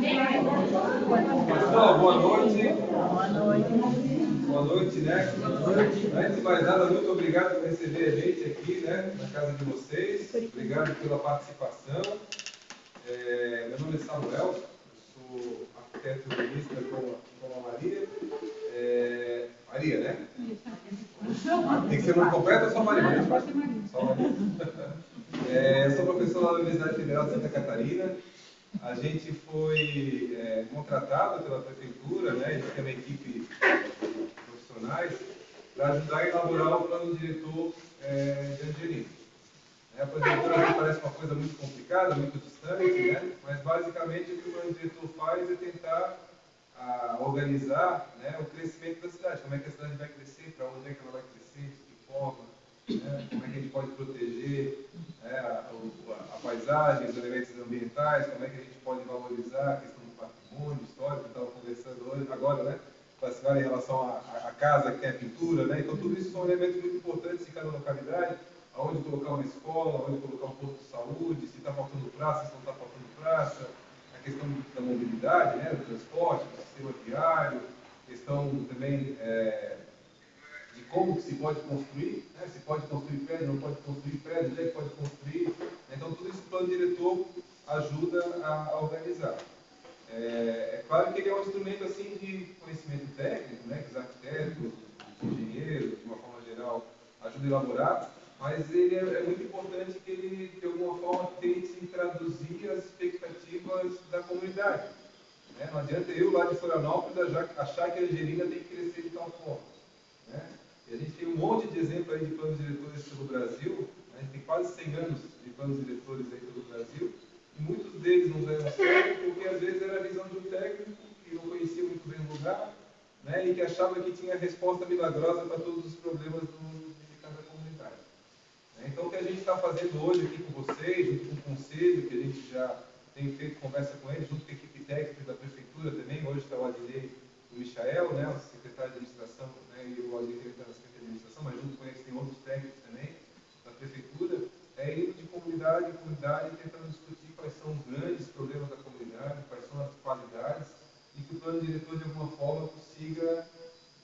Pessoal, boa noite. Boa noite. Boa noite, né? Antes de mais nada, muito obrigado por receber a gente aqui, né, na casa de vocês. Obrigado pela participação. Meu nome é Samuel, eu sou arquiteto urbanista com a Maria. Maria, né? Tem que ser nome completo ou só Maria? Pode ser Maria. Só Maria. Eu sou professor lá da Universidade Federal de Santa Catarina. A gente foi contratado pela prefeitura, né? A gente tem uma equipe de profissionais para ajudar a elaborar o plano diretor de Angelina. A plano diretor às vezes parece uma coisa muito complicada, muito distante, né? Mas basicamente o que o plano diretor faz é tentar organizar, né, o crescimento da cidade. Como é que a cidade vai crescer, para onde é que ela vai crescer, de que forma, né? Como é que a gente pode proteger a paisagem, os elementos ambientais, como é que a gente pode valorizar a questão do patrimônio histórico, estava conversando hoje, agora, né? Classificar em relação à casa que tem a pintura, né? Então tudo isso são elementos muito importantes em cada localidade, aonde colocar uma escola, aonde colocar um posto de saúde, se está faltando praça, se não está faltando praça, a questão da mobilidade, né? Do transporte, do sistema viário, questão também de como que se pode construir, né? Se pode construir prédio, não pode construir prédio, onde é que pode construir. Então, tudo isso o plano diretor ajuda a organizar. É claro que ele é um instrumento assim, de conhecimento técnico, né? Que os arquitetos, os engenheiros, de uma forma geral, ajudam a elaborar, mas ele é muito importante que ele, de alguma forma, tente traduzir as expectativas da comunidade. Né? Não adianta eu, lá de Florianópolis, achar que a Angelina tem que crescer de tal forma. Né? E a gente tem um monte de exemplo aí de planos diretores pelo Brasil, né? A gente tem quase 100 anos de planos diretores aí pelo Brasil, e muitos deles não deram certo porque às vezes era a visão de um técnico que não conhecia muito bem o lugar, né? E que achava que tinha a resposta milagrosa para todos os problemas de cada comunidade. Então o que a gente está fazendo hoje aqui com vocês, junto com o conselho, que a gente já tem feito conversa com eles, junto com a equipe técnica da prefeitura também, hoje está o Adilei e o Michael, né, o secretário de administração, né, e o Adilei que está na secretaria de administração, mas junto com eles tem outros técnicos também da prefeitura, indo de comunidade em comunidade, tentando discutir quais são os grandes problemas da comunidade, quais são as qualidades, e que o plano diretor de alguma forma consiga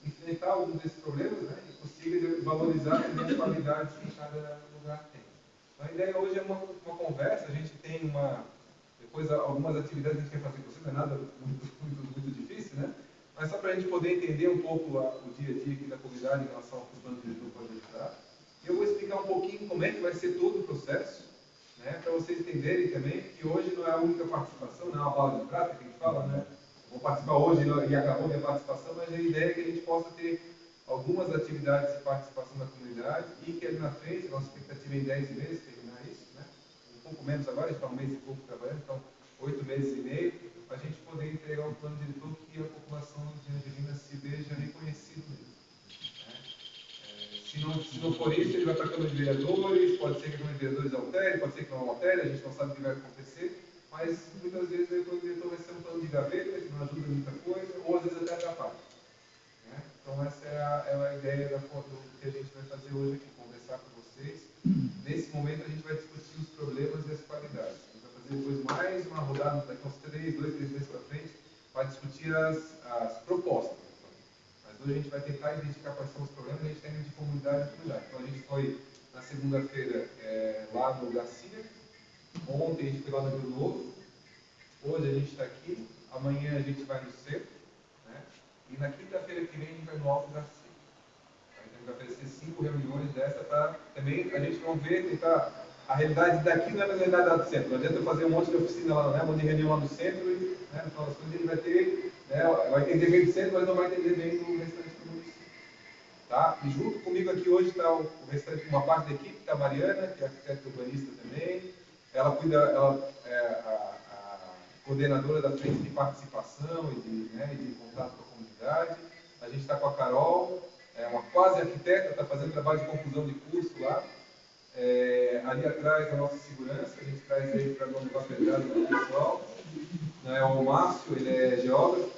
enfrentar algum desses problemas, né, e consiga valorizar também as qualidades que cada lugar tem. Então, a ideia hoje é uma conversa, a gente tem depois algumas atividades que a gente quer fazer com você, não é nada muito difícil, né? Mas só para a gente poder entender um pouco o dia a dia aqui da comunidade em relação ao que o plano diretor pode ajudar. E eu vou explicar um pouquinho como é que vai ser todo o processo, né? Para vocês entenderem também que hoje não é a única participação, não é uma bala de prata que a gente fala, né? Vou participar hoje e acabou minha participação, mas a ideia é que a gente possa ter algumas atividades de participação da comunidade e que ali na frente, a nossa expectativa é em 10 meses terminar isso, né? Um pouco menos agora, a gente está um mês e pouco trabalhando, então 8 meses e meio, para a gente poder entregar um plano diretor que a população de Angelina se veja reconhecido nele. Né? Se não for isso, ele vai para a Câmara de Vereadores, pode ser que a Câmara de Vereadores altere, pode ser que não altere, a gente não sabe o que vai acontecer, mas muitas vezes o plano diretor vai ser um plano de gaveta, que não ajuda muita coisa, ou às vezes até atrapalha. Né? Então essa é a ideia do que a gente vai fazer hoje aqui, conversar com vocês. Nesse momento a gente vai discutir os problemas e as qualidades. A gente vai fazer depois mais uma rodada, daqui uns 3 meses para frente, para discutir as propostas. Mas hoje a gente vai tentar identificar quais são os problemas e a gente tem de comunidade e comunidade. Então a gente foi na segunda-feira lá no Garcia, ontem a gente foi lá no Rio Novo, hoje a gente está aqui, amanhã a gente vai no centro, né? E na quinta-feira que vem a gente vai no Alto Garcia. A gente vai oferecer 5 reuniões dessa para também a gente não ver, tentar. A realidade daqui não é a realidade lá do centro. Não adianta fazer um monte de oficina lá, né? Um monte de reunião lá no centro e, né, no final das contas, ele vai ter, né, vai entender bem do centro, mas não vai entender bem do restante do município. Tá? E junto comigo aqui hoje está o restante, uma parte da equipe, está a Mariana, que é arquiteta urbanista também. Ela é a coordenadora da frente de participação e de contato com a comunidade. A gente está com a Carol, uma quase arquiteta, está fazendo trabalho de conclusão de curso lá. Ali atrás a nossa segurança, a gente traz ele para não levar pedrada para o pessoal. O Márcio, ele é geógrafo,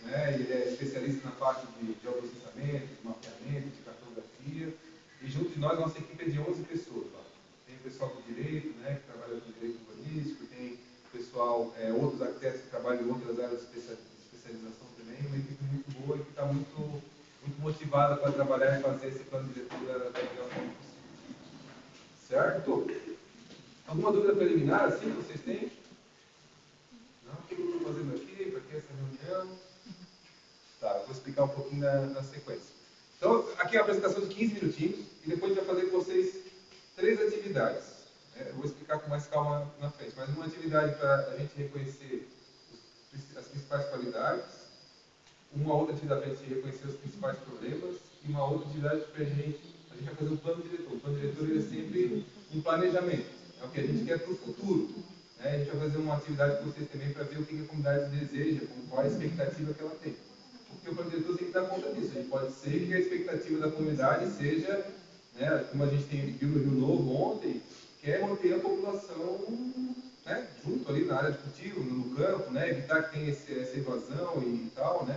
né? Ele é especialista na parte de geoprocessamento, de mapeamento, de cartografia. E junto de nós, nossa equipe é de 11 pessoas. Lá. Tem o pessoal do direito, né, que trabalha com direito urbanístico, tem o pessoal, outros arquitetos que trabalham em outras áreas de especialização também, uma equipe muito boa e que está muito motivada para trabalhar e fazer esse plano diretor da melhor forma possível. Certo? Alguma dúvida preliminar assim que vocês têm? Não? O que eu estou fazendo aqui? Para que essa reunião? Tá, eu vou explicar um pouquinho na sequência. Então, aqui é a apresentação de 15 minutinhos e depois a gente vai fazer com vocês 3 atividades. Eu vou explicar com mais calma na frente, mas uma atividade para a gente reconhecer as principais qualidades, uma outra atividade para a gente reconhecer os principais problemas e uma outra atividade para a gente vai fazer um plano diretor. O plano diretor é sempre um planejamento, é o que a gente quer para o futuro. A gente vai fazer uma atividade com vocês também para ver o que a comunidade deseja, qual é a expectativa que ela tem. Porque o plano diretor tem que dar conta disso. Pode ser que a expectativa da comunidade seja, como a gente viu no Rio Novo ontem, que é manter a população junto ali na área de cultivo, no campo, evitar que tenha essa evasão e tal,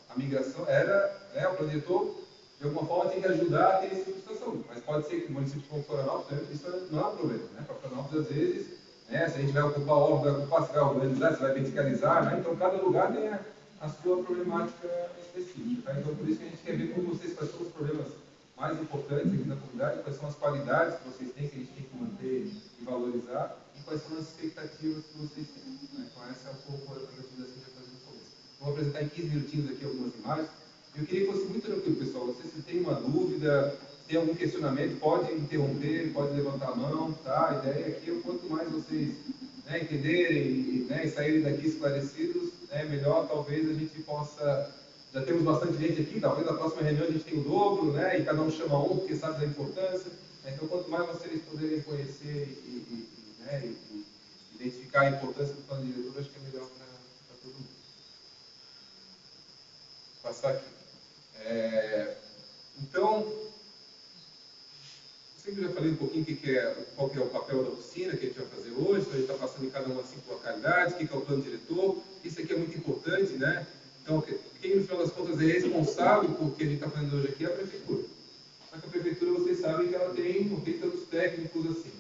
a migração. O plano diretor, de alguma forma, tem que ajudar a ter essa situação. Mas pode ser que o município como Florianópolis, isso não é um problema. Para Florianópolis, às vezes, se a gente vai ocupar obra, você vai organizar, você vai verticalizar, então cada lugar tem a sua problemática específica. Então, por isso que a gente quer ver com vocês quais são os problemas mais importantes aqui na comunidade, quais são as qualidades que vocês têm, que a gente tem que manter e valorizar, e quais são as expectativas que vocês têm. Então, essa é um pouco a atividade que a gente vai fazer no começo. Eu vou apresentar em 15 minutinhos aqui algumas imagens. Eu queria que fosse muito tranquilo, pessoal. Vocês, se tem uma dúvida, se tem algum questionamento, pode interromper, pode levantar a mão, tá? A ideia aqui é quanto mais vocês entenderem e saírem daqui esclarecidos, melhor talvez a gente possa. Já temos bastante gente aqui, talvez na próxima reunião a gente tenha o dobro, e cada um chama um porque sabe da importância. Então, quanto mais vocês puderem conhecer e identificar a importância do plano diretor, acho que é melhor para todo mundo. Vou passar aqui. Então, eu sempre já falei um pouquinho qual que é o papel da oficina que a gente vai fazer hoje. Então, a gente está passando em cada uma 5 localidades, o que é o plano diretor. Isso aqui é muito importante, Então, quem no final das contas é responsável por o que a gente está fazendo hoje aqui é a prefeitura. Só que a prefeitura, vocês sabem que ela não tem tantos técnicos assim.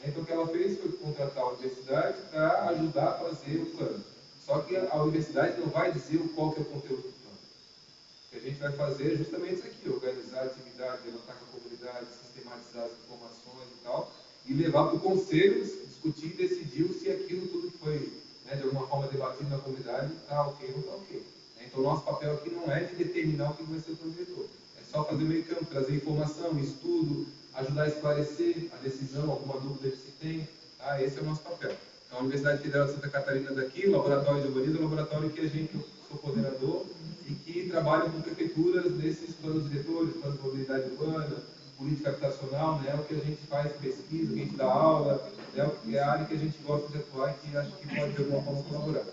Então, o que ela fez foi contratar a universidade para ajudar a fazer o plano. Só que a universidade não vai dizer qual que é o conteúdo do plano. O que a gente vai fazer é justamente isso aqui, organizar a atividade, levantar com a comunidade, sistematizar as informações e tal, e levar para o conselho, discutir e decidir se aquilo tudo que foi, de alguma forma, debatido na comunidade está ok ou não está ok. Então, o nosso papel aqui não é de determinar o que vai ser o plano diretor. É só fazer o meio campo, trazer informação, estudo, ajudar a esclarecer a decisão, alguma dúvida que se tem. Tá? Esse é o nosso papel. Então, a Universidade Federal de Santa Catarina daqui, o Laboratório de Urbanismo, é um laboratório que eu sou coordenador e que trabalha com prefeituras nesses planos diretores, planos de mobilidade urbana, política habitacional, o que a gente faz pesquisa, o que a gente dá aula, é a área que a gente gosta de atuar e que acho que pode de alguma forma colaborar.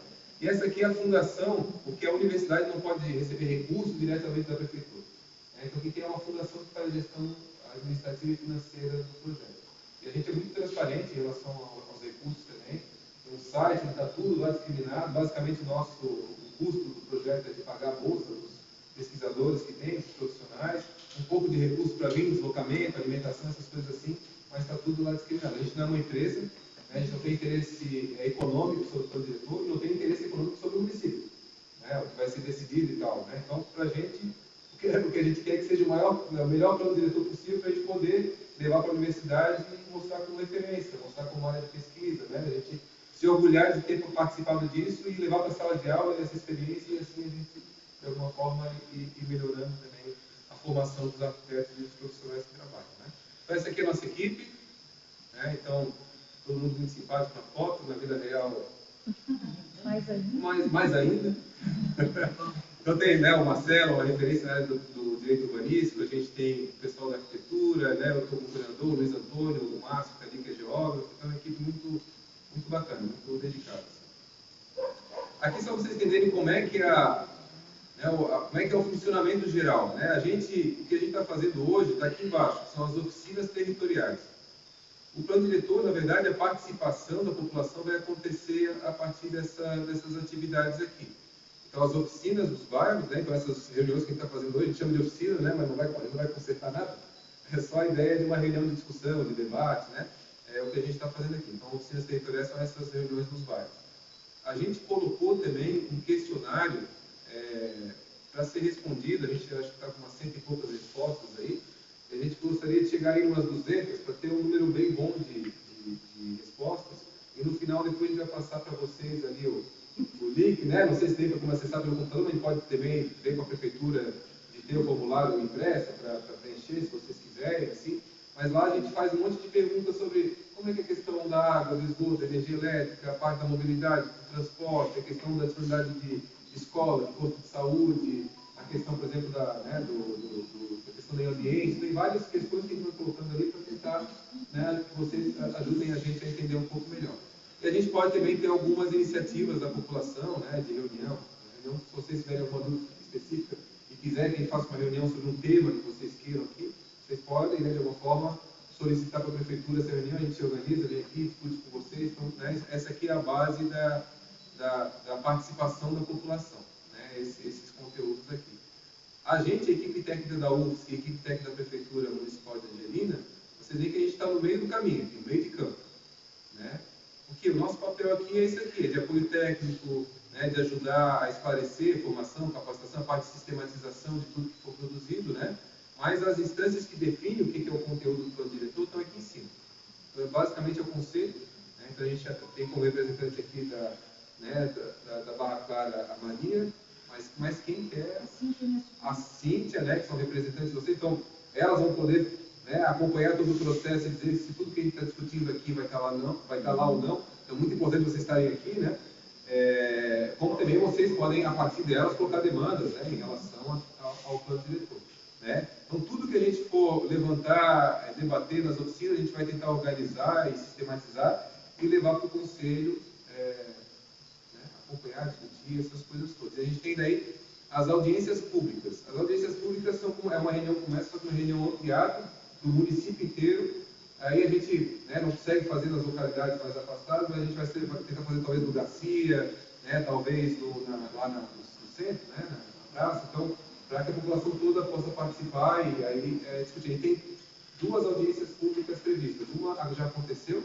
E essa aqui é a fundação, porque a universidade não pode receber recursos diretamente da prefeitura. Então, aqui tem uma fundação que faz a gestão administrativa e financeira do projeto. E a gente é muito transparente em relação aos recursos também. Tem um site, está tudo lá discriminado. Basicamente, o custo do projeto é de pagar a bolsa dos pesquisadores que tem, dos profissionais, um pouco de recurso para mim, deslocamento, alimentação, essas coisas assim, mas está tudo lá discriminado. A gente não é uma empresa, a gente não tem interesse econômico sobre o plano diretor e não tem interesse econômico sobre o município, o que vai ser decidido e tal. Então, para a gente, o que a gente quer é que seja o melhor plano diretor possível para a gente poder levar para a universidade e mostrar como referência, mostrar como área de pesquisa, a gente se orgulhar de ter participado disso e levar para a sala de aula essa experiência e assim a gente, de alguma forma, ir melhorando também a formação dos arquitetos e dos profissionais que trabalham. Então, essa aqui é a nossa equipe, então, todo mundo muito simpático na foto, na vida real. Mais ainda. Então tem o Marcelo, uma referência na área do direito urbanístico, a gente tem o pessoal da arquitetura, eu estou com o coordenador, o Luiz Antônio, o Márcio, que é geógrafo, então é uma equipe muito bacana, muito dedicada. Aqui só para vocês entenderem como é que como é que é o funcionamento geral. O que a gente está fazendo hoje, está aqui embaixo, são as oficinas territoriais. O plano diretor, na verdade, a participação da população vai acontecer a partir dessas atividades aqui. Então, as oficinas dos bairros, então essas reuniões que a gente está fazendo hoje, a gente chama de oficina, mas não vai consertar nada. É só a ideia de uma reunião de discussão, de debate, é o que a gente está fazendo aqui. Então, oficinas territoriais são essas reuniões dos bairros. a gente colocou também um questionário para ser respondido. A gente acho que está com umas 100 e poucas respostas aí. A gente gostaria de chegar em umas 200 para ter um número bem bom de respostas. E no final, depois, a gente vai passar para vocês ali o link, né? Não sei se tem para como acessar pelo computador, mas a gente pode também ver com a prefeitura de ter o formulário impresso para preencher, se vocês quiserem, assim. Mas lá a gente faz um monte de perguntas sobre como é que é a questão da água, do esgoto, da energia elétrica, a parte da mobilidade, do transporte, a questão da disponibilidade de escola, de posto de saúde, a questão, por exemplo, da questão do meio ambiente. Tem várias questões que a gente vai colocando ali para tentar, né, que vocês ajudem a gente a entender um pouco melhor. E a gente pode também ter algumas iniciativas da população, né, de reunião. Se vocês tiverem alguma dúvida específica e quiserem que a gente faça uma reunião sobre um tema que vocês queiram aqui, vocês podem, né, de alguma forma, solicitar para a prefeitura essa reunião, a gente se organiza, vem aqui, discute com vocês. Então, né, essa aqui é a base da participação da população, né, esses conteúdos aqui. A gente, a equipe técnica da UFSC e a equipe técnica da Prefeitura Municipal de Angelina, vocês veem que a gente está no meio do caminho, aqui, no meio de campo. Né? Porque o nosso papel aqui é esse aqui, é de apoio técnico, né, de ajudar a esclarecer formação, capacitação, a parte de sistematização de tudo que for produzido, né? Mas as instâncias que definem o que é o conteúdo do plano diretor estão aqui em cima. Então, basicamente, é o conselho. Né? Então, a gente já tem como representante aqui da Barra Clara a Maria, mas quem quer? A Cíntia, né, que são representantes de vocês. Então, elas vão poder, né, acompanhar todo o processo e dizer se tudo que a gente está discutindo aqui vai estar lá ou não. Então, é muito importante vocês estarem aqui, né? Como também vocês podem, a partir delas, colocar demandas, né, em relação ao plano diretor. Né? Então, tudo que a gente for levantar, debater nas oficinas, a gente vai tentar organizar e sistematizar e levar para o conselho, acompanhar, discutir, essas coisas todas. E a gente tem daí as audiências públicas. As audiências públicas é uma reunião, começa com uma reunião ampliada do município inteiro. Aí a gente, né, não consegue fazer nas localidades mais afastadas, mas a gente vai tentar fazer talvez no Garcia, né, talvez lá no centro, né, na praça. Então, para que a população toda possa participar e aí discutir. E tem 2 audiências públicas previstas. Uma já aconteceu,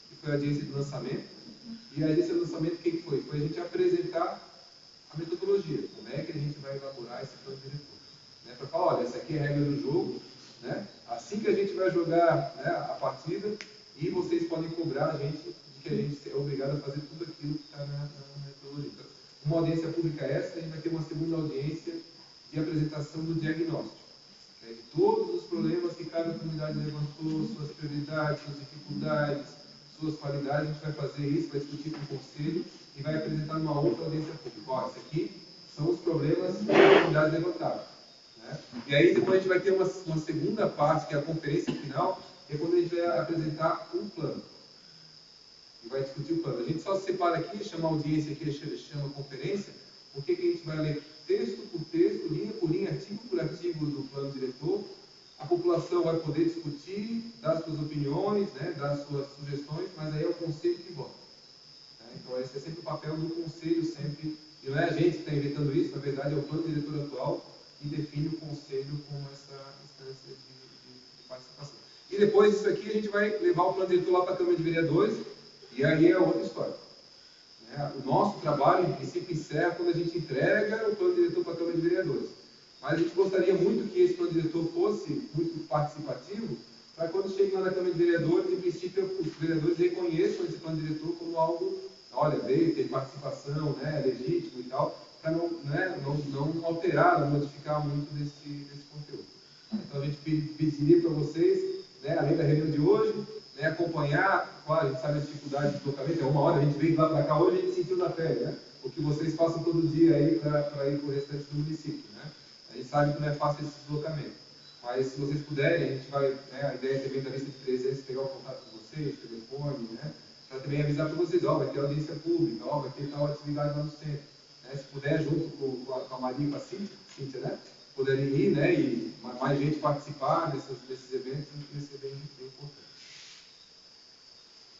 que foi a audiência de lançamento. E a audiência de lançamento, o que foi? Foi a gente apresentar a metodologia, como é que a gente vai elaborar esse plano diretor. Né? Para falar, olha, essa aqui é a regra do jogo, né? Assim que a gente vai jogar, né, a partida, e vocês podem cobrar a gente de que a gente é obrigado a fazer tudo aquilo que está na metodologia. Então, uma audiência pública essa, a gente vai ter uma segunda audiência de apresentação do diagnóstico, né, de todos os problemas que cada comunidade levantou, suas prioridades, suas dificuldades, suas qualidades. A gente vai fazer isso, vai discutir com o conselho e vai apresentar numa outra audiência pública. Ó, esses aqui são os problemas que as comunidades levantaram. Né? E aí depois a gente vai ter uma segunda parte, que é a conferência final, que é quando a gente vai apresentar um plano. E vai discutir o plano. A gente só se separa aqui, chama a audiência aqui, chama conferência, porque a gente vai ler texto por texto, linha por linha, artigo por artigo do plano diretor. A população vai poder discutir, dar suas opiniões, né, dar suas sugestões, mas aí é o conselho que vota. Né? Então esse é sempre o papel do conselho, sempre. E não é a gente que está inventando isso, na verdade é o plano diretor atual que define o conselho como essa instância de participação. E depois disso aqui a gente vai levar o plano diretor lá para a Câmara de Vereadores, e aí é outra história. Né? O nosso trabalho, em princípio, encerra quando a gente entrega o plano diretor para a Câmara de Vereadores. Mas a gente gostaria muito que esse plano diretor fosse muito participativo, para quando chegue lá na Câmara de Vereadores, em princípio, os vereadores reconheçam esse plano diretor como algo, olha, veio, tem participação, né, legítimo e tal, para não alterar, não modificar muito desse conteúdo. Então a gente pediria para vocês, né, além da reunião de hoje, né, acompanhar, claro, a gente sabe a dificuldade de deslocamento, é 1 hora, a gente veio lá para cá hoje e a gente sentiu na pele, né, o que vocês passam todo dia aí para ir para o restante do município, né. A gente sabe que não é fácil esse deslocamento, mas se vocês puderem, a gente vai, né, a ideia também da lista de presença, pegar o contato com vocês, telefone, né, para também avisar para vocês, ó, vai ter audiência pública, ó, vai ter tal atividade lá no centro. Né, se puder, junto com a Maria e com a Cíntia, né, poderem ir, né, e mais gente participar desses eventos, isso é bem importante.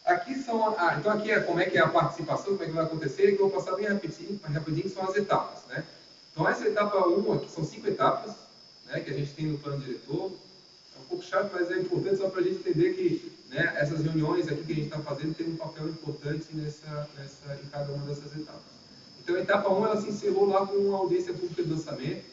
Aqui são, então aqui é como é que é a participação, como é que vai acontecer, que eu vou passar bem rapidinho, são as etapas, né. Então essa etapa 1 aqui, são 5 etapas, né, que a gente tem no plano diretor. É um pouco chato, mas é importante só para a gente entender que, né, essas reuniões aqui que a gente está fazendo tem um papel importante em cada uma dessas etapas. Então, a etapa 1, ela se encerrou lá com uma audiência pública de lançamento,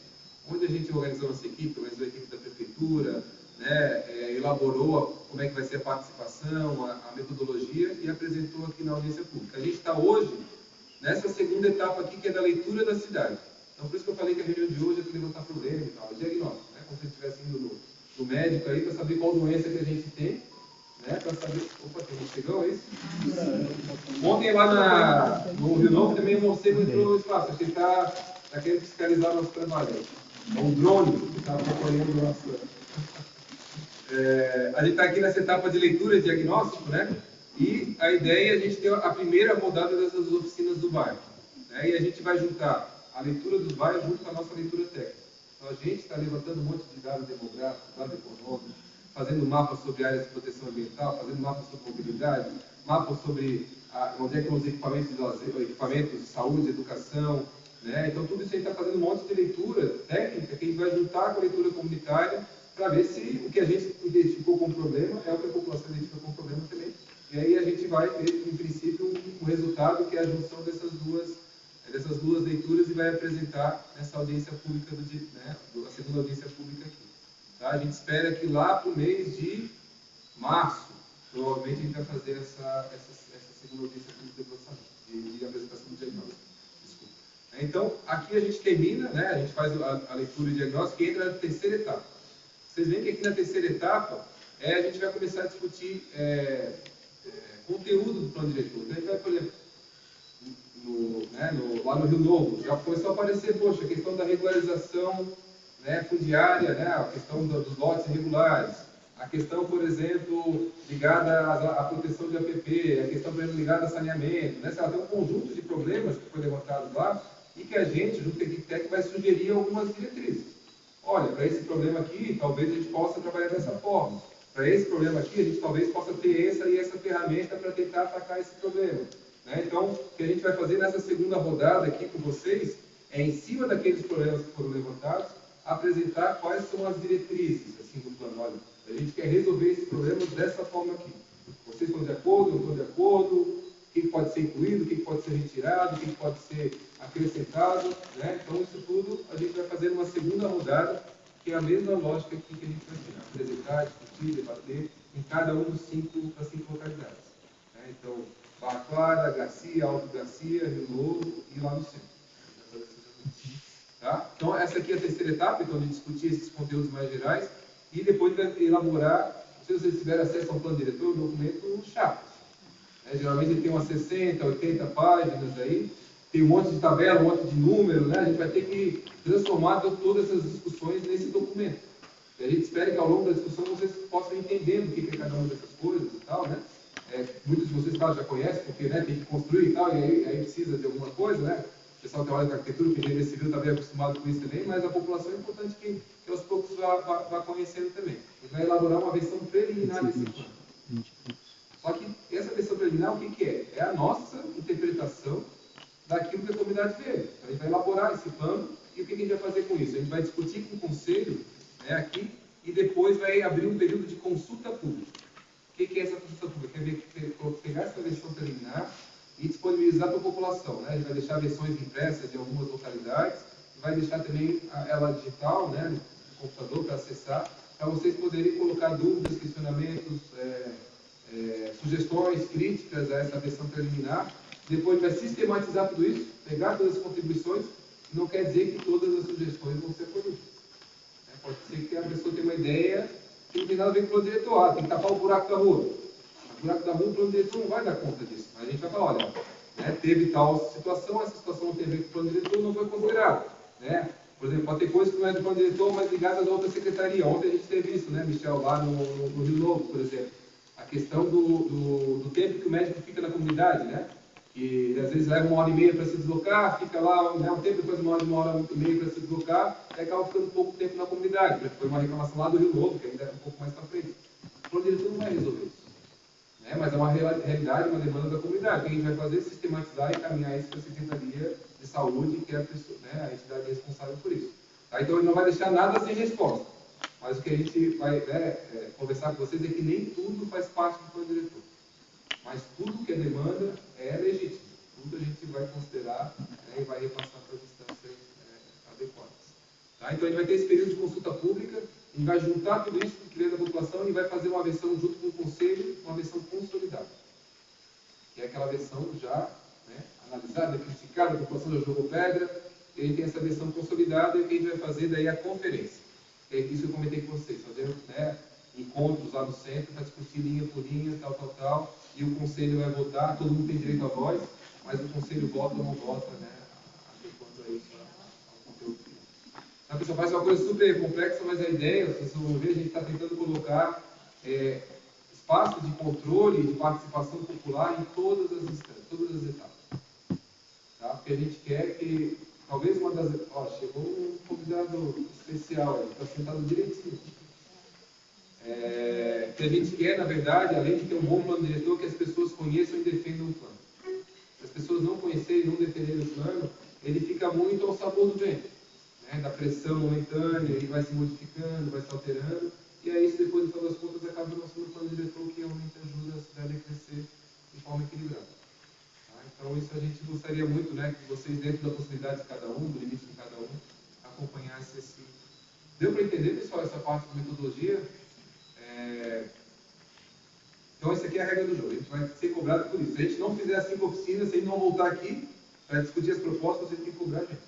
onde a gente organizou a nossa equipe, organizou a equipe da prefeitura, né, elaborou como é que vai ser a participação, a metodologia e apresentou aqui na audiência pública. A gente está hoje nessa segunda etapa aqui, que é da leitura da cidade. Então, por isso que eu falei que a reunião de hoje é para levantar problema e tal, diagnóstico, né, como se a gente estivesse indo no médico aí para saber qual doença que a gente tem, né, para saber... Opa, tem um chegão, é isso? Ontem lá no Rio Novo também o morcego entrou no espaço, acho que ele está querendo fiscalizar o nosso trabalho. É um drone que está acompanhando o nosso... a gente está aqui nessa etapa de leitura e diagnóstico, né? E a ideia é a gente ter a primeira rodada dessas oficinas do bairro, né? E a gente vai juntar a leitura dos bairros junto com a nossa leitura técnica. Então a gente está levantando um monte de dados demográficos, dados econômicos, fazendo mapas sobre áreas de proteção ambiental, fazendo mapas sobre mobilidade, mapas sobre onde é que os equipamentos de saúde, educação, né? Então tudo isso a gente está fazendo um monte de leitura técnica que a gente vai juntar com a leitura comunitária para ver se o que a gente identificou como problema é o que a população identificou como problema também. E aí a gente vai ter, em princípio, um resultado que é a junção dessas duas leituras e vai apresentar nessa audiência pública, a segunda audiência pública aqui. Tá? A gente espera que lá para o mês de março, provavelmente a gente vai fazer essa segunda audiência pública do lançamento, de apresentação do diagnóstico. Desculpa. Então, aqui a gente termina, né? A gente faz a leitura e diagnóstico e entra na terceira etapa. Vocês veem que aqui na terceira etapa, a gente vai começar a discutir conteúdo do plano diretor. Então, a gente vai, por exemplo, lá no Rio Novo, já começou a aparecer, poxa, a questão da regularização, né, fundiária, né, a questão dos lotes irregulares, a questão, por exemplo, ligada à proteção de APP, a questão, por exemplo, ligada a saneamento, né, tem um conjunto de problemas que foi levantado lá e que a gente, junto com a equipe técnica, vai sugerir algumas diretrizes. Olha, para esse problema aqui, talvez a gente possa trabalhar dessa forma. Para esse problema aqui, a gente talvez possa ter essa e essa ferramenta para tentar atacar esse problema. Né? Então, o que a gente vai fazer nessa segunda rodada aqui com vocês é, em cima daqueles problemas que foram levantados, apresentar quais são as diretrizes assim, do plano. Olha, a gente quer resolver esse problema dessa forma aqui. Vocês estão de acordo, não estão de acordo? O que pode ser incluído, o que pode ser retirado, o que pode ser acrescentado, né? Então, isso tudo a gente vai fazer numa segunda rodada, que é a mesma lógica aqui que a gente vai tirar. Apresentar, discutir, debater em cada um das cinco localidades. Né? Então, Barra Clara, Garcia, Alto Garcia, Rio Novo e lá no centro. Tá? Então, essa aqui é a terceira etapa, então, de discutir esses conteúdos mais gerais e depois de elaborar, não sei se vocês tiverem acesso ao plano diretor, um documento chato. Geralmente ele tem umas 60, 80 páginas aí, tem um monte de tabela, um monte de número, né? A gente vai ter que transformar todas essas discussões nesse documento. E a gente espera que ao longo da discussão vocês possam entender o que é cada uma dessas coisas e tal, né? Muitos de vocês, claro, já conhecem, porque né, tem que construir e tal, e aí precisa de alguma coisa, né? O pessoal que trabalha com arquitetura, que engenharia civil está bem acostumado com isso também, mas a população é importante que aos poucos vá conhecendo também. A gente vai elaborar uma versão preliminar desse plano. Só que essa versão preliminar, o que é? É a nossa interpretação daquilo que a comunidade vê. Então, a gente vai elaborar esse plano e o que a gente vai fazer com isso? A gente vai discutir com o conselho, né, aqui e depois vai abrir um período de consulta pública. O que é essa consulta pública? É pegar essa versão preliminar e disponibilizar para a população. Né? A gente vai deixar versões impressas de algumas localidades, vai deixar também ela digital, né, no computador para acessar, para vocês poderem colocar dúvidas, questionamentos, sugestões, críticas a essa versão preliminar. Depois vai sistematizar tudo isso, pegar todas as contribuições, não quer dizer que todas as sugestões vão ser acolhidas. Pode ser que a pessoa tenha uma ideia que não tem nada a ver com o plano diretor, tem que tapar o buraco da rua. O buraco da rua, o plano diretor não vai dar conta disso. Mas a gente vai falar, olha, né, teve tal situação, essa situação não tem a ver com o plano diretor, não foi considerado. Né? Por exemplo, pode ter coisas que não é do plano diretor, mas ligadas a outra secretaria. Ontem a gente teve isso, né, Michel, lá no Rio Novo, por exemplo. A questão do tempo que o médico fica na comunidade, né? Que às vezes leva 1h30 para se deslocar, fica lá, né, um tempo depois de 1h30 para se deslocar, e acaba ficando pouco tempo na comunidade. Foi uma reclamação lá do Rio Novo, que ainda é um pouco mais para frente. O plano diretor não vai resolver isso. Né? Mas é uma realidade, uma demanda da comunidade. O que a gente vai fazer é sistematizar e encaminhar isso para a Secretaria de Saúde, que é a, pessoa, né, a entidade responsável por isso. Tá? Então ele não vai deixar nada sem resposta. Mas o que a gente vai conversar com vocês é que nem tudo faz parte do plano diretor. Mas tudo que é demanda é legítimo. Tudo a gente vai considerar, né, e vai repassar para as instâncias adequadas. Tá? Então a gente vai ter esse período de consulta pública, a gente vai juntar tudo isso que veio da população e vai fazer uma versão junto com o conselho, uma versão consolidada. Que é aquela versão já, né, analisada, criticada, a população já jogou pedra, e aí tem essa versão consolidada e o que a gente vai fazer daí é a conferência. É isso que eu comentei com vocês, fazendo, né, encontros lá no centro para discutir linha por linha, tal, e o conselho vai votar, todo mundo tem direito à voz, mas o conselho vota ou não vota, né, adequando a isso ao conteúdo final. Então, pessoal, parece uma coisa super complexa, mas a ideia, vocês vão ver, a gente está tentando colocar espaço de controle e de participação popular em todas as instâncias, todas as etapas. Tá? Porque a gente quer que, talvez uma das... chegou um convidado especial aí, está sentado direitinho. Que a gente quer, na verdade, além de ter um bom plano diretor, que as pessoas conheçam e defendam o plano. Se as pessoas não conhecerem e não defenderem o plano, ele fica muito ao sabor do vento, né? Da pressão momentânea, ele vai se modificando, vai se alterando, e aí isso depois, no final das contas, acaba no nosso plano diretor, que realmente ajuda a cidade a crescer de forma equilibrada. Tá? Então, isso a gente gostaria muito, né, que vocês, dentro da possibilidade de cada um, do limite de cada um, acompanhassem esse... Deu para entender, pessoal, essa parte de metodologia? Então, essa aqui é a regra do jogo. A gente vai ser cobrado por isso. Se a gente não fizer as 5 oficinas, se a gente não voltar aqui para discutir as propostas, vocês têm que cobrar a gente.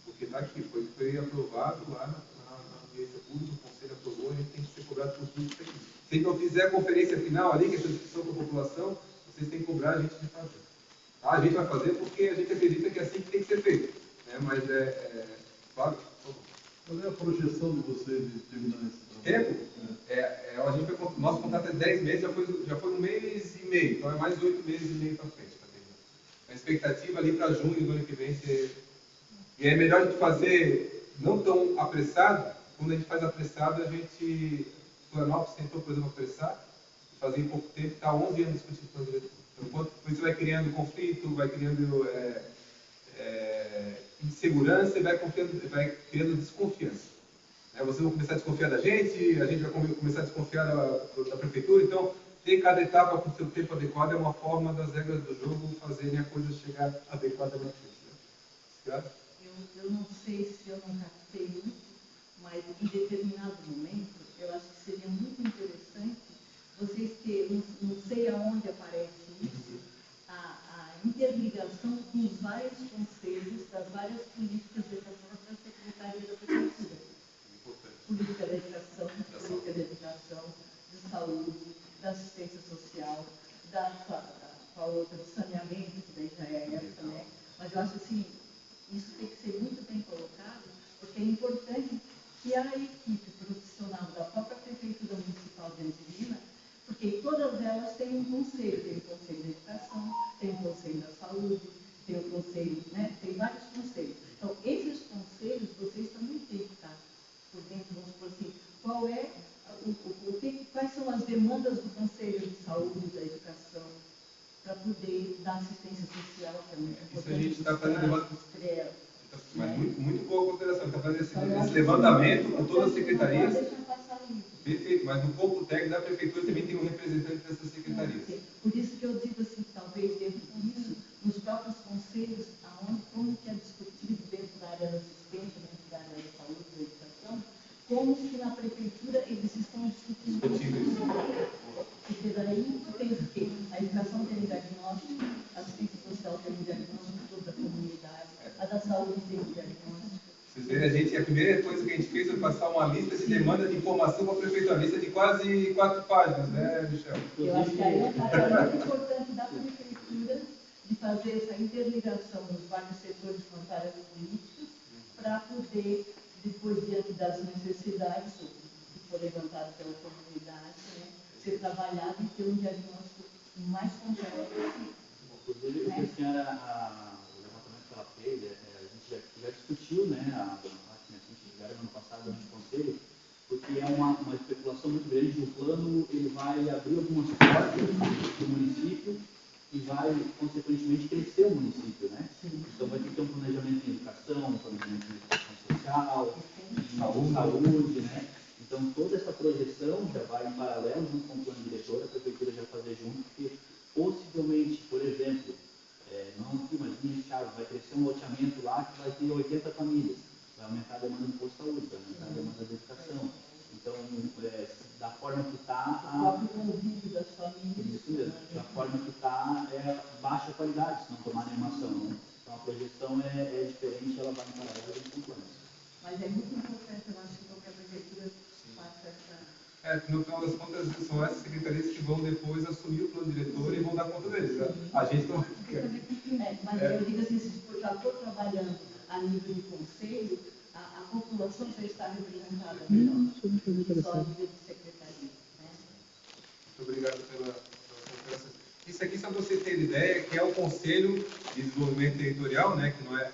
Porque está aqui, foi aprovado lá na audiência pública, o conselho aprovou, a gente tem que ser cobrado por tudo isso aqui. Se a gente não fizer a conferência final ali, que é essa discussão com a população, vocês têm que cobrar a gente de fazer. Tá? A gente vai fazer porque a gente acredita que é assim que tem que ser feito. Né? Mas claro, qual é a projeção de vocês de terminar esse tempo? Nosso contrato é 10 meses, já foi 1 mês e meio, então é mais 8 meses e meio para frente. A expectativa ali para junho do ano que vem ser... E é melhor a gente fazer não tão apressado. Quando a gente faz apressado, a gente... Florianópolis tentou, por exemplo, apressar, fazer em pouco tempo, está 11 anos discutindo com o diretor. Então, enquanto isso vai criando conflito, vai criando insegurança e vai criando desconfiança. Vocês vão começar a desconfiar da gente, a gente vai começar a desconfiar da prefeitura, então ter cada etapa com o seu tempo adequado é uma forma das regras do jogo fazerem a coisa chegar adequadamente. Né? Eu não sei se eu não captei muito, mas em determinado momento, eu acho que seria muito interessante vocês terem, não sei aonde aparece isso, a interligação com os vários conselhos das várias políticas da própria Secretaria da Prefeitura. Política da educação, de saúde, da assistência social, qual outra, do saneamento, que daí já é essa, né? Mas eu acho assim, isso tem que ser muito bem colocado, porque é importante que a equipe profissional da própria Prefeitura Municipal de Angelina, porque todas elas têm um conselho, tem o Conselho da Educação, tem o Conselho da Saúde, tem o Conselho, né? Tem vários conselhos. Então, esses conselhos, vocês também têm que estar por dentro, vamos supor assim, quais são as demandas do Conselho de Saúde, da Educação, para poder dar assistência social, que é muito importante. Isso a gente está fazendo debate. Mas muito boa consideração. Está fazendo esse levantamento com todas as secretarias. Perfeito, mas no corpo técnico da prefeitura também tem um representante dessas secretarias. Por isso que eu digo assim, talvez dentro disso, nos próprios conselhos, como que é discutido dentro da área da assistência, dentro da área da saúde, da educação, como que na prefeitura eles estão discutindo isso. Porque daí tem o quê? A educação tem um diagnóstico, a assistência social tem um diagnóstico, toda a comunidade, a da saúde tem um diagnóstico. Vocês verem, a primeira coisa que a gente fez foi passar uma lista de demanda de informação para a prefeitura, lista de quase 4 páginas, né, Michel? Eu acho que aí é um papel muito importante da prefeitura de fazer essa interligação dos vários setores com as áreas políticas para poder, depois, diante das necessidades que for levantado pela comunidade, né, ser trabalhado e ter um diagnóstico mais completo possível. Inclusive, o levantamento que ela fez, a gente já discutiu, né, a gente já no ano passado no conselho, porque é uma especulação muito grande. O plano ele vai abrir algumas portas do município e vai vai, consequentemente, crescer o município, né? Então vai ter que ter um planejamento em educação, um planejamento em educação social, em saúde, né? Então toda essa projeção já vai em paralelo junto com o plano diretor, a prefeitura já fazer junto, porque possivelmente, por exemplo, não imagine, Thiago, vai crescer um loteamento lá que vai ter 80 famílias, vai aumentar a demanda do posto de saúde, vai aumentar a demanda da educação. Então, da forma que está, O próprio convívio das famílias. isso mesmo, da forma que está, é baixa qualidade, se não tomar nenhuma ação, né? Então a projeção é diferente, ela vai em paralelo com o plano. Mas é muito importante, eu acho que qualquer prefeitura faça essa... No final das contas, são essas secretarias que vão depois assumir o plano diretor e vão dar conta deles. A gente não quer. Mas eu digo assim, se já estou trabalhando a nível de conselho, a população já está representada melhor, só a nível de secretaria. Né? Muito obrigado pela confiança. Isso aqui, só para você ter ideia, que é o Conselho de Desenvolvimento Territorial, né, que não é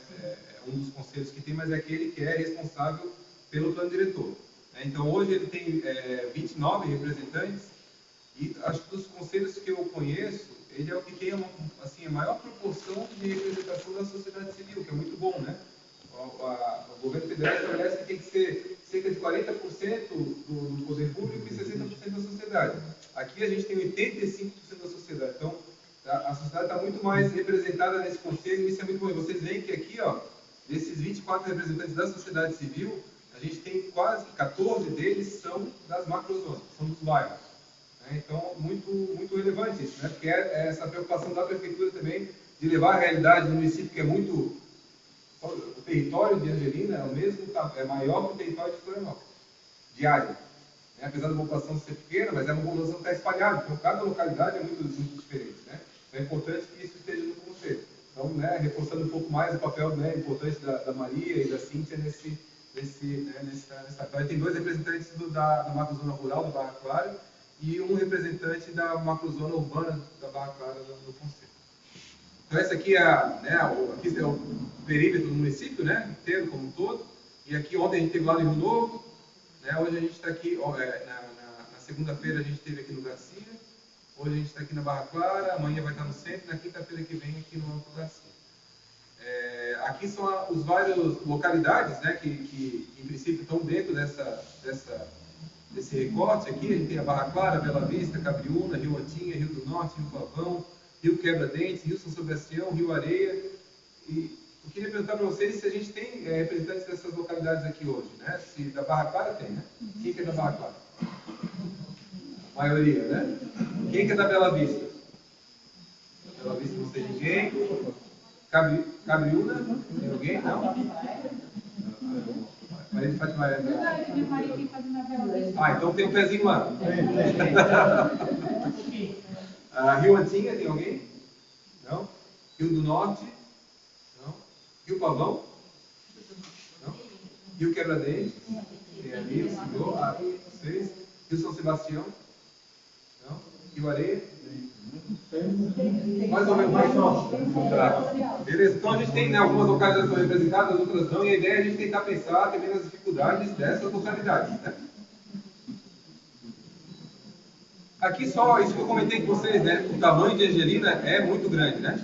um dos conselhos que tem, mas é aquele que é responsável pelo plano diretor. Então, hoje ele tem 29 representantes e acho que dos conselhos que eu conheço, ele é o que tem assim, a maior proporção de representação da sociedade civil, que é muito bom, né? O governo federal estabelece que tem que ser cerca de 40% do poder público e 60% da sociedade. Aqui a gente tem 85% da sociedade. Então, a sociedade está muito mais representada nesse conselho e isso é muito bom. E vocês veem que aqui, ó, desses 24 representantes da sociedade civil, a gente tem quase 14 deles são das macrozonas, são dos bairros. Então, muito relevante isso, né? Porque é essa preocupação da prefeitura também de levar a realidade do município, que é muito... O território de Angelina é o mesmo, é maior que o território de Florianópolis, de área. Apesar da população ser pequena, mas é uma população que está espalhada, então cada localidade é muito diferente. Né? Então é importante que isso esteja no conselho. Então, né, reforçando um pouco mais o papel, né, importante da Maria e da Cíntia nessa tem 2 representantes da macrozona rural, da Barra Clara, e um representante da macrozona urbana da Barra Clara no conselho. Então, essa aqui aqui é o perímetro do município, né, inteiro como um todo. E aqui ontem a gente esteve lá no Rio Novo, né, hoje a gente está aqui, na segunda-feira a gente esteve aqui no Garcia, hoje a gente está aqui na Barra Clara, amanhã vai estar no centro, na quinta-feira que vem aqui no Alto Garcia. Aqui são os vários localidades, né, que em princípio estão dentro desse recorte aqui. A gente tem a Barra Clara, Bela Vista, Cabriúna, Rio Antinha, Rio do Norte, Rio Pavão, Rio Quebra-Dentes, Rio São Sebastião, Rio Areia. E eu queria perguntar para vocês se a gente tem representantes dessas localidades aqui hoje, né? Se da Barra Clara tem, né? Quem que é da Barra Clara? A maioria, né? Quem que é da Bela Vista? Bela Vista não tem ninguém. Cabriúna? Tem alguém? Não? Maria de Fátima é da... então tem um pezinho lá. Rio Antinha, tem alguém? Não? Rio do Norte? Não? Rio Pavão? Não? Rio Quebra-Dentes? Tem ali, o senhor? Vocês? Rio São Sebastião? Não? Rio Areia? Mais ou menos, mais só. Beleza, então a gente tem, né, algumas localidades representadas, outras não, e a ideia é a gente tentar pensar também nas dificuldades dessas localidades, né? Aqui só, isso que eu comentei com vocês, né? O tamanho de Angelina é muito grande, né?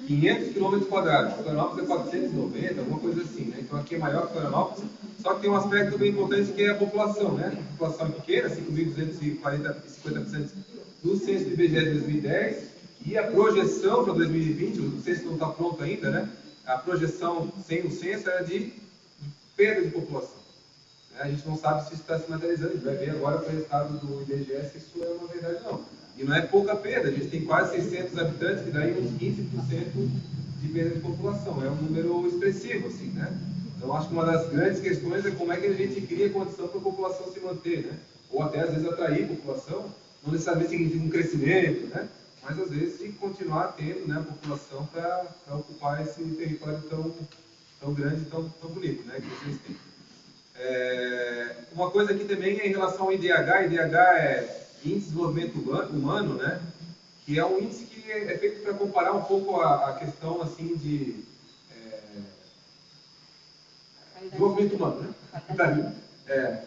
500 km². Florianópolis é 490, alguma coisa assim, né? Então aqui é maior que Florianópolis, só que tem um aspecto bem importante que é a população, né? A população é pequena, 5.250% do censo do IBGE de 2010, e a projeção para 2020, o censo não está pronto ainda, né? A projeção sem o censo era de perda de população. A gente não sabe se isso está se materializando, a gente vai ver agora com o resultado do IBGE se isso é uma verdade ou não. E não é pouca perda, a gente tem quase 600 habitantes, que daí uns 15% de perda de população. É um número expressivo, assim, né? Então, acho que uma das grandes questões é como é que a gente cria condição para a população se manter, né? Ou até, às vezes, atrair população, não necessariamente significa um crescimento, né? Mas, às vezes, tem que continuar tendo, né, a população para ocupar esse território tão grande e tão bonito, né, que vocês têm. Uma coisa aqui também é em relação ao IDH. IDH é Índice de Desenvolvimento Humano, né? Que é um índice que é feito para comparar um pouco a questão assim de desenvolvimento humano, né?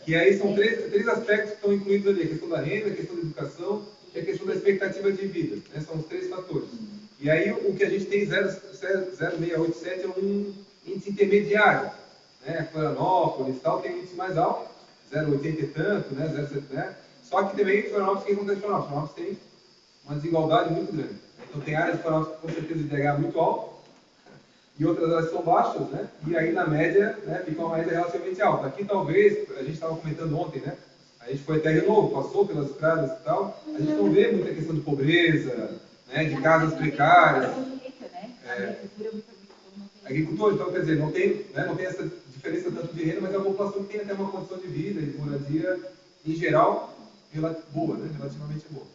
Que aí são três aspectos que estão incluídos ali: a questão da renda, a questão da educação que é a questão da expectativa de vida, né? São os 3 fatores. E aí o que a gente tem 0,687 é um índice intermediário, né? Florianópolis e tal tem um índice mais alto, 0,80 e tanto, né? 0,70, né? Só que também Florianópolis, o que acontece em Florianópolis? Florianópolis tem uma desigualdade muito grande. Então tem áreas de Florianópolis com certeza de DH muito alto, e outras áreas são baixas, né? E aí na média, né, fica uma média relativamente alta. Aqui talvez, a gente estava comentando ontem, né? A gente foi até Rio Novo, passou pelas estradas e tal, a gente não vê muita questão de pobreza, né, de casas precárias. Agricultores, então quer dizer, não tem essa diferença tanto de renda, mas é uma população que tem até uma condição de vida e de moradia, em geral, boa, né? Relativamente boa.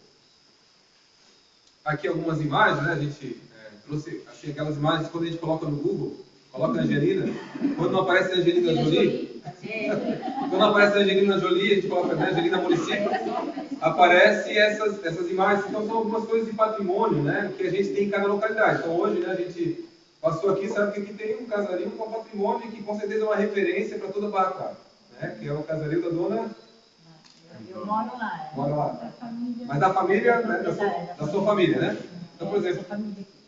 Aqui algumas imagens, né? A gente trouxe, achei aquelas imagens quando a gente coloca no Google, coloca a Angelina, quando não aparece a Angelina Jolie, quando não aparece a Angelina Jolie, a gente coloca a Angelina Município, aparece essas imagens. Então são algumas coisas de patrimônio, né? Que a gente tem em cada localidade. Então hoje, né, a gente passou aqui, sabe que aqui tem um casario com patrimônio que com certeza é uma referência para toda Barra Clara, né? Que é o casario da dona... Eu moro lá. Moro lá. Mas da família, né, da sua família, né? Então, por exemplo,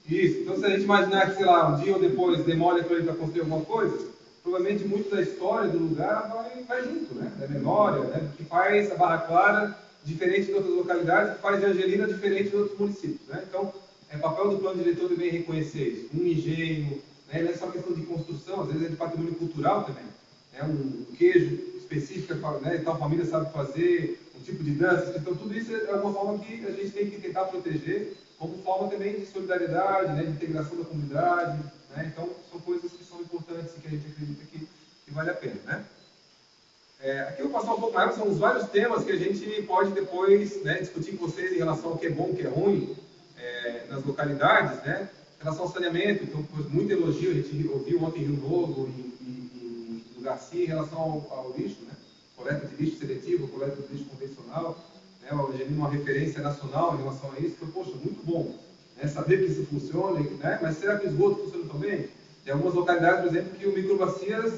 isso. Então, se a gente imaginar que, sei lá, um dia ou depois demole aquilo para construir alguma coisa, provavelmente muito da história do lugar vai junto, né? Da memória, né? Do que faz a Barra Clara diferente de outras localidades, que faz a Angelina diferente de outros municípios, né? Então, é papel do plano diretor também reconhecer isso. Um engenho, né? Não é só questão de construção, às vezes é de patrimônio cultural também. É um queijo específico, né? Tal família sabe fazer, um tipo de dança. Então, tudo isso é uma forma que a gente tem que tentar proteger, como forma também de solidariedade, né? De integração da comunidade, né? Então, são coisas que são importantes e que a gente acredita que vale a pena, né? Aqui eu vou passar um pouco mais, são os vários temas que a gente pode depois, né, discutir com vocês em relação ao que é bom, o que é ruim nas localidades, né? Em relação ao saneamento, então, muito elogio, a gente ouviu ontem em Rio Novo, no Garcia, em relação ao lixo, né? Coleta de lixo seletivo, coleta de lixo convencional, né? O Angelino uma referência nacional em relação a isso, foi, poxa, muito bom, né? Saber que isso funciona, né? Mas será que o esgoto funciona também? Tem algumas localidades, por exemplo, que o Microbacias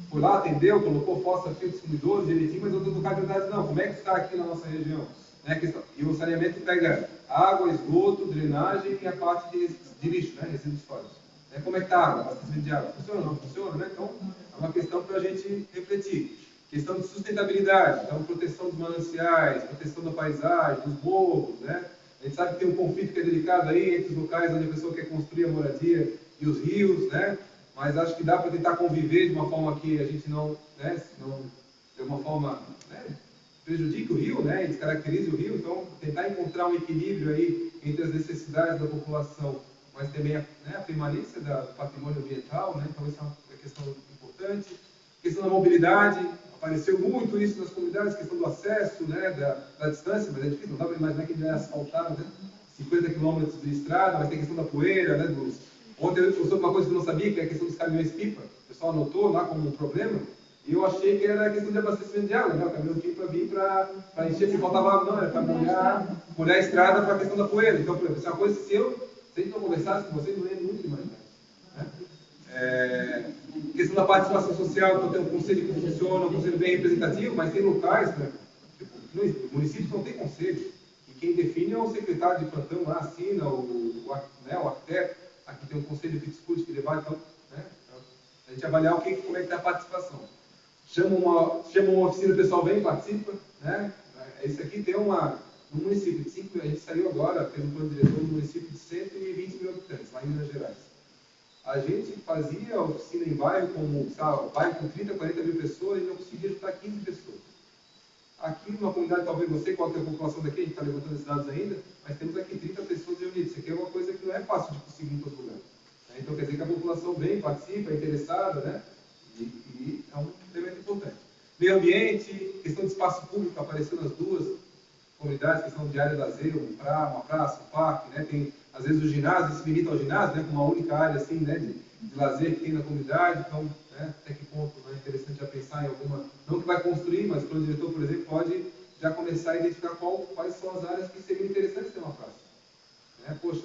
foi lá, atendeu, colocou fossa, fio distribuidor, direitinho, mas outras localidades não. Como é que está aqui na nossa região? Né? E o saneamento pega água, esgoto, drenagem e a parte de lixo, né? Resíduos sólidos. Né? Como é que está a água? Abastecimento de água? Funciona ou não funciona? Né? Então, é uma questão para a gente refletir. Questão de sustentabilidade, então proteção dos mananciais, proteção da paisagem, dos morros, né? A gente sabe que tem um conflito que é delicado aí entre os locais onde a pessoa quer construir a moradia e os rios, né? Mas acho que dá para tentar conviver de uma forma que a gente não, né, não de uma forma, né, prejudique o rio, né, e descaracterize o rio. Então, tentar encontrar um equilíbrio aí entre as necessidades da população, mas também a permanência do patrimônio ambiental, né? Então, essa é uma questão importante. Questão da mobilidade, apareceu muito isso nas comunidades, questão do acesso, né, da distância, mas é difícil, não dá para imaginar que ele vai asfaltar, né, 50 quilômetros de estrada, mas tem a questão da poeira, né, Ontem eu sobre uma coisa que eu não sabia, que é a questão dos caminhões-pipa. O pessoal anotou lá como um problema, e eu achei que era a questão de abastecimento de água, né? O caminhão-pipa vir para encher, porque faltava água, não, era para molhar a estrada para a questão da poeira. Então, por exemplo, isso é uma coisa que se a gente não conversasse com vocês, não ia nunca imaginar. Né? Questão da participação social, então tem um conselho que funciona, um conselho bem representativo, mas tem locais, né? Tipo, municípios não tem conselho, e quem define é o secretário de plantão lá, assina, o arquiteto. Aqui tem um conselho que discute, que debate, então, né? A gente avaliar como é que está a participação. Chama uma oficina, o pessoal vem, participa, né? Isso aqui tem no município de 5 mil, a gente saiu agora, fez um plano diretor no município de 120 mil habitantes, lá em Minas Gerais. A gente fazia oficina em bairro, bairro com 30, 40 mil pessoas, e não conseguia juntar 15 pessoas. Aqui numa comunidade, talvez você, qual que é a população daqui, a gente está levantando esses dados ainda, mas temos aqui 30 pessoas reunidas. Isso aqui é uma coisa que não é fácil de conseguir em todo lugar. Né? Então quer dizer que a população vem, participa, é interessada, né? E é um elemento importante. Meio ambiente, questão de espaço público, apareceu nas duas comunidades, questão de área de lazer, uma praça, um parque, né? Tem, às vezes, o ginásio, se limita ao ginásio, né? Como uma única área assim, né? de lazer que tem na comunidade. Então, né? Até que ponto é interessante já pensar em alguma, não que vai construir, mas o plano diretor, por exemplo, pode já começar a identificar quais são as áreas que seriam interessantes ter uma praça. Né? Poxa,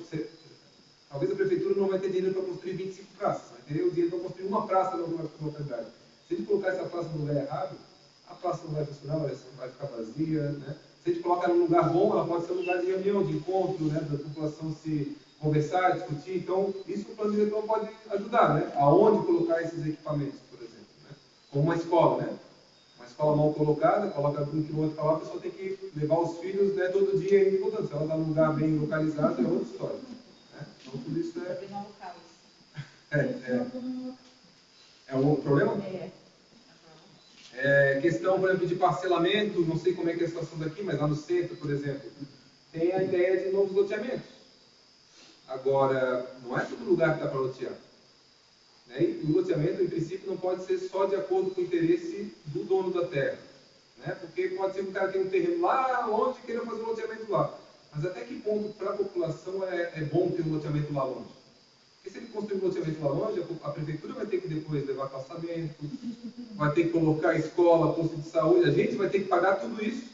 talvez a prefeitura não vai ter dinheiro para construir 25 praças, vai ter o dinheiro para construir uma praça em alguma localidade. Se a gente colocar essa praça no lugar errado, a praça não vai funcionar, vai ficar vazia, né? Se a gente coloca ela num lugar bom, ela pode ser um lugar de reunião, de encontro, né, da população se conversar, discutir. Então, isso o plano diretor pode ajudar, né? Aonde colocar esses equipamentos, por exemplo, né? Como uma escola, né? Uma escola mal colocada, coloca 1 quilômetro para lá, a pessoa tem que levar os filhos, né, todo dia indo e voltando. Se ela está num lugar bem localizado, é outra história. Né? Então, tudo isso é um problema? Questão, por exemplo, de parcelamento, não sei como é que é a situação daqui, mas lá no centro, por exemplo, tem a ideia de novos loteamentos. Agora, não é todo lugar que dá para lotear. Né? E o loteamento, em princípio, não pode ser só de acordo com o interesse do dono da terra. Né? Porque pode ser que o cara tenha um terreno lá longe e queira fazer um loteamento lá. Mas até que ponto, para a população, é bom ter um loteamento lá longe? Porque se ele construir um loteamento lá longe, a prefeitura vai ter que depois levar calçamento, vai ter que colocar escola, posto de saúde, a gente vai ter que pagar tudo isso,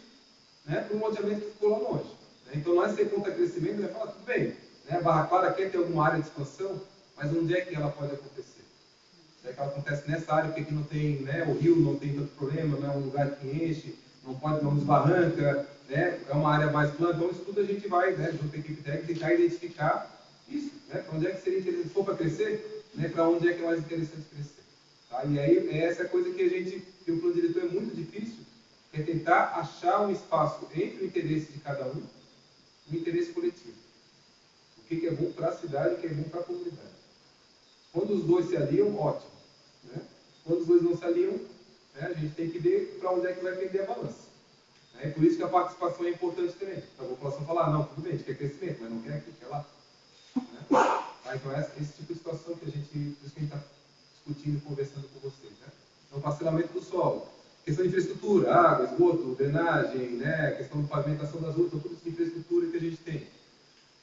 né, para um loteamento que ficou lá longe. Né? Então não é ser contra crescimento, vai falar, tudo bem, né, a Barra Clara quer ter alguma área de expansão, mas onde é que ela pode acontecer? Será que ela acontece nessa área, porque aqui não tem, né, o rio não tem tanto problema, não é um lugar que enche, não desbarranca, né, é uma área mais plana, então isso tudo a gente vai, né, junto com a equipe técnica, tentar identificar isso, né, para onde é que seria interessante, se for para crescer, né, para onde é que é mais interessante crescer. Tá? E aí, essa é a coisa que a gente, que o plano diretor é muito difícil, é tentar achar um espaço entre o interesse de cada um e o interesse coletivo. O que é bom para a cidade e o que é bom para a comunidade. Quando os dois se aliam, ótimo. Né? Quando os dois não se aliam, né, a gente tem que ver para onde é que vai pender a balança. Né? E por isso que a participação é importante também. Para a população falar, não, tudo bem, a gente quer crescimento, mas não quer aqui, quer lá. Né? Tá? Então, esse tipo de situação que a gente, por isso que a gente está discutindo e conversando com vocês. Né? Então, parcelamento do solo. Questão de infraestrutura, água, esgoto, drenagem, né? Questão de pavimentação das ruas, então, tudo isso de infraestrutura que a gente tem.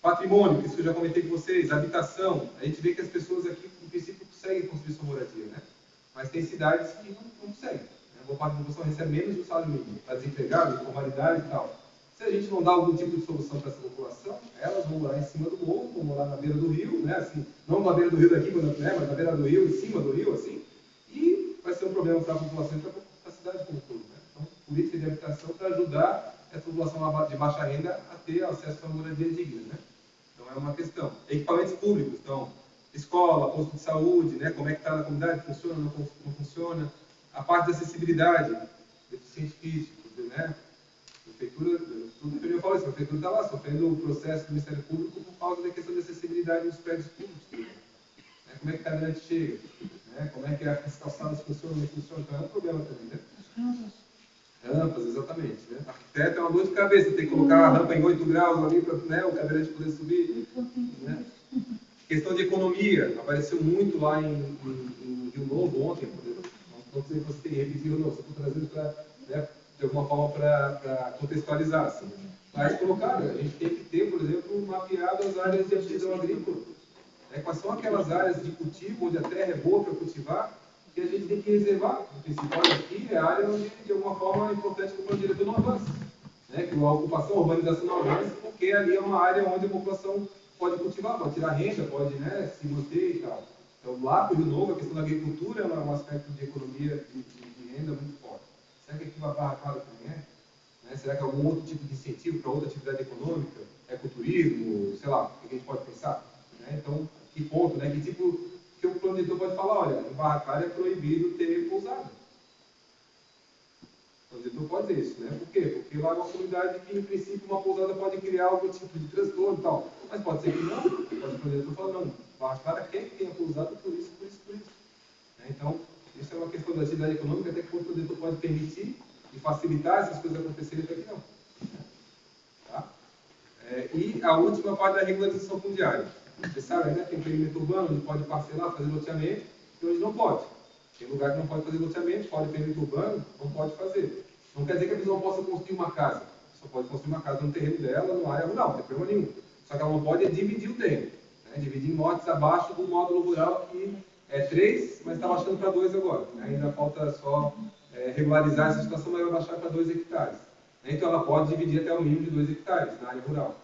Patrimônio, que isso eu já comentei com vocês, habitação. A gente vê que as pessoas aqui, em princípio, conseguem construir sua moradia, né? Mas tem cidades que não conseguem. Né? Boa parte da população recebe menos do salário mínimo, está desempregado, informalidade e tal. Se a gente não dá algum tipo de solução para essa população, elas vão morar em cima do morro, vão morar na beira do rio, né? Assim, não na beira do rio daqui, né? Mas na beira do rio, em cima do rio, assim, e vai ser um problema para a população e para a cidade como um todo. Né? Então, política de habitação para ajudar essa população de baixa renda a ter acesso a uma moradia digna. Né? Então, é uma questão. Equipamentos públicos, então, escola, posto de saúde, né? Como é que está na comunidade, funciona, não funciona. A parte da acessibilidade, deficiente físico, né? Prefeitura, tudo que eu falo isso, a prefeitura está lá sofrendo o processo do Ministério Público por causa da questão de acessibilidade nos prédios públicos. Né? Como é que a cadeirante chega? Né? Como é que as calçadas funcionam, não funcionam? Então é um problema também, né? Rampas, exatamente. Né? Arquiteto é uma dor de cabeça, tem que colocar a rampa em 8 graus ali para, né, o cadeirante poder subir. Né? Questão de economia, apareceu muito lá em Rio Novo ontem, por exemplo. Não sei se você tem repetido ou não, você está trazendo para, né, de alguma forma para contextualizar. Assim. Mas colocaram, a gente tem que ter, por exemplo, mapeado as áreas de aptidão agrícola. Né? Quais são aquelas áreas de cultivo onde a terra é boa para cultivar que a gente tem que reservar. O principal aqui é a área onde, de alguma forma, é importante que o plano diretor não avance. Né? Que a ocupação, a urbanização não avance, porque ali é uma área onde a população pode cultivar, pode tirar renda, pode, né, se manter e tal. Então, lá para o Rio Novo, a questão da agricultura é um aspecto de economia, de renda muito forte. Será que aqui vai Barra Clara também é? Né? Será que algum outro tipo de incentivo para outra atividade econômica? Ecoturismo, sei lá, o que a gente pode pensar? Né? Então, que ponto, né? Que tipo, que o plano diretor pode falar, olha, em Barra Clara é proibido ter pousada. O plano diretor pode dizer isso, né? Por quê? Porque lá é uma comunidade que, em princípio, uma pousada pode criar algum tipo de transtorno e tal. Mas pode ser que não. Pode o plano diretor falar, não, Barra Clara quer que tenha pousada por isso, por isso, por isso. Né? Então, isso é uma questão da atividade econômica, até que o plano diretor pode permitir e facilitar essas coisas acontecerem, até que não. Tá? E a última parte da regularização fundiária. Você sabe, né? Tem perímetro urbano, onde pode parcelar, fazer loteamento, e onde não pode. Tem lugar que não pode fazer loteamento, fora de perímetro urbano, não pode fazer. Não quer dizer que a pessoa possa construir uma casa. Só pode construir uma casa no terreno dela, numa área rural, não tem problema nenhum. Só que ela não pode dividir o terreno. Né? Dividir em lotes abaixo do módulo rural, que é 3, mas está baixando para 2 agora. Né? Ainda falta só regularizar essa situação, mas vai baixar para 2 hectares. Né? Então ela pode dividir até o mínimo de 2 hectares na área rural.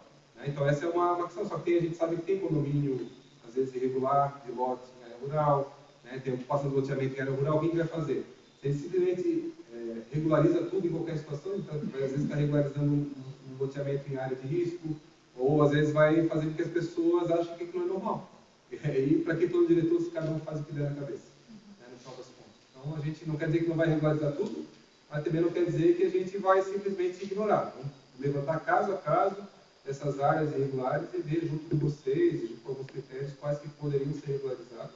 Então essa é uma questão, só que a gente sabe que tem condomínio, às vezes irregular, de lotes em área rural, né? Tem ocupação de loteamento em área rural, o que vai fazer? Se ele simplesmente regulariza tudo em qualquer situação, então, às vezes está regularizando um loteamento em área de risco, ou às vezes vai fazer com que as pessoas achem que aquilo é normal. E aí, para que todo diretor, se cada um faz o que der na cabeça, né, no final das contas. Então, a gente não quer dizer que não vai regularizar tudo, mas também não quer dizer que a gente vai simplesmente ignorar. Vamos levantar caso a caso essas áreas irregulares e ver junto com vocês, junto com alguns critérios, quais que poderiam ser regularizados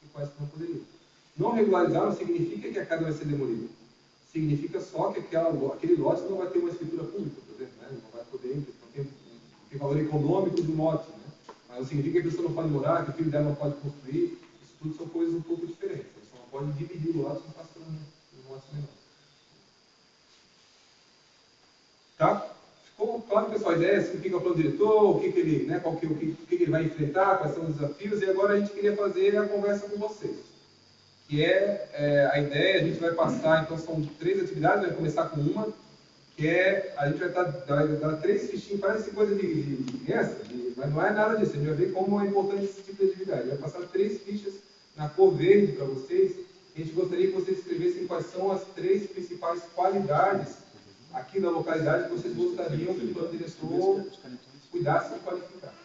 e quais que não poderiam. Não regularizar não significa que a casa vai ser demolida. Significa só que aquele lote não vai ter uma escritura pública, por exemplo, né? Não vai poder, não tem valor econômico do lote, né? Mas não significa que a pessoa não pode morar, que o filho dela não pode construir. Isso tudo são coisas um pouco diferentes. Você só não pode dividir o lote em frações, em lotes menores. Tá? Ficou claro, pessoal, a ideia é o que é o plano diretor, o que ele, né, o que ele vai enfrentar, quais são os desafios, e agora a gente queria fazer a conversa com vocês. Que a ideia, a gente vai passar, então são 3 atividades, vai começar com uma, que a gente vai dar 3 fichinhas, parece coisa de criança, mas não é nada disso, a gente vai ver como é importante esse tipo de atividade. A gente vai passar 3 fichas na cor verde para vocês, e a gente gostaria que vocês escrevessem quais são as 3 principais qualidades aqui na localidade que vocês gostariam que o plano diretor cuidasse e qualificasse.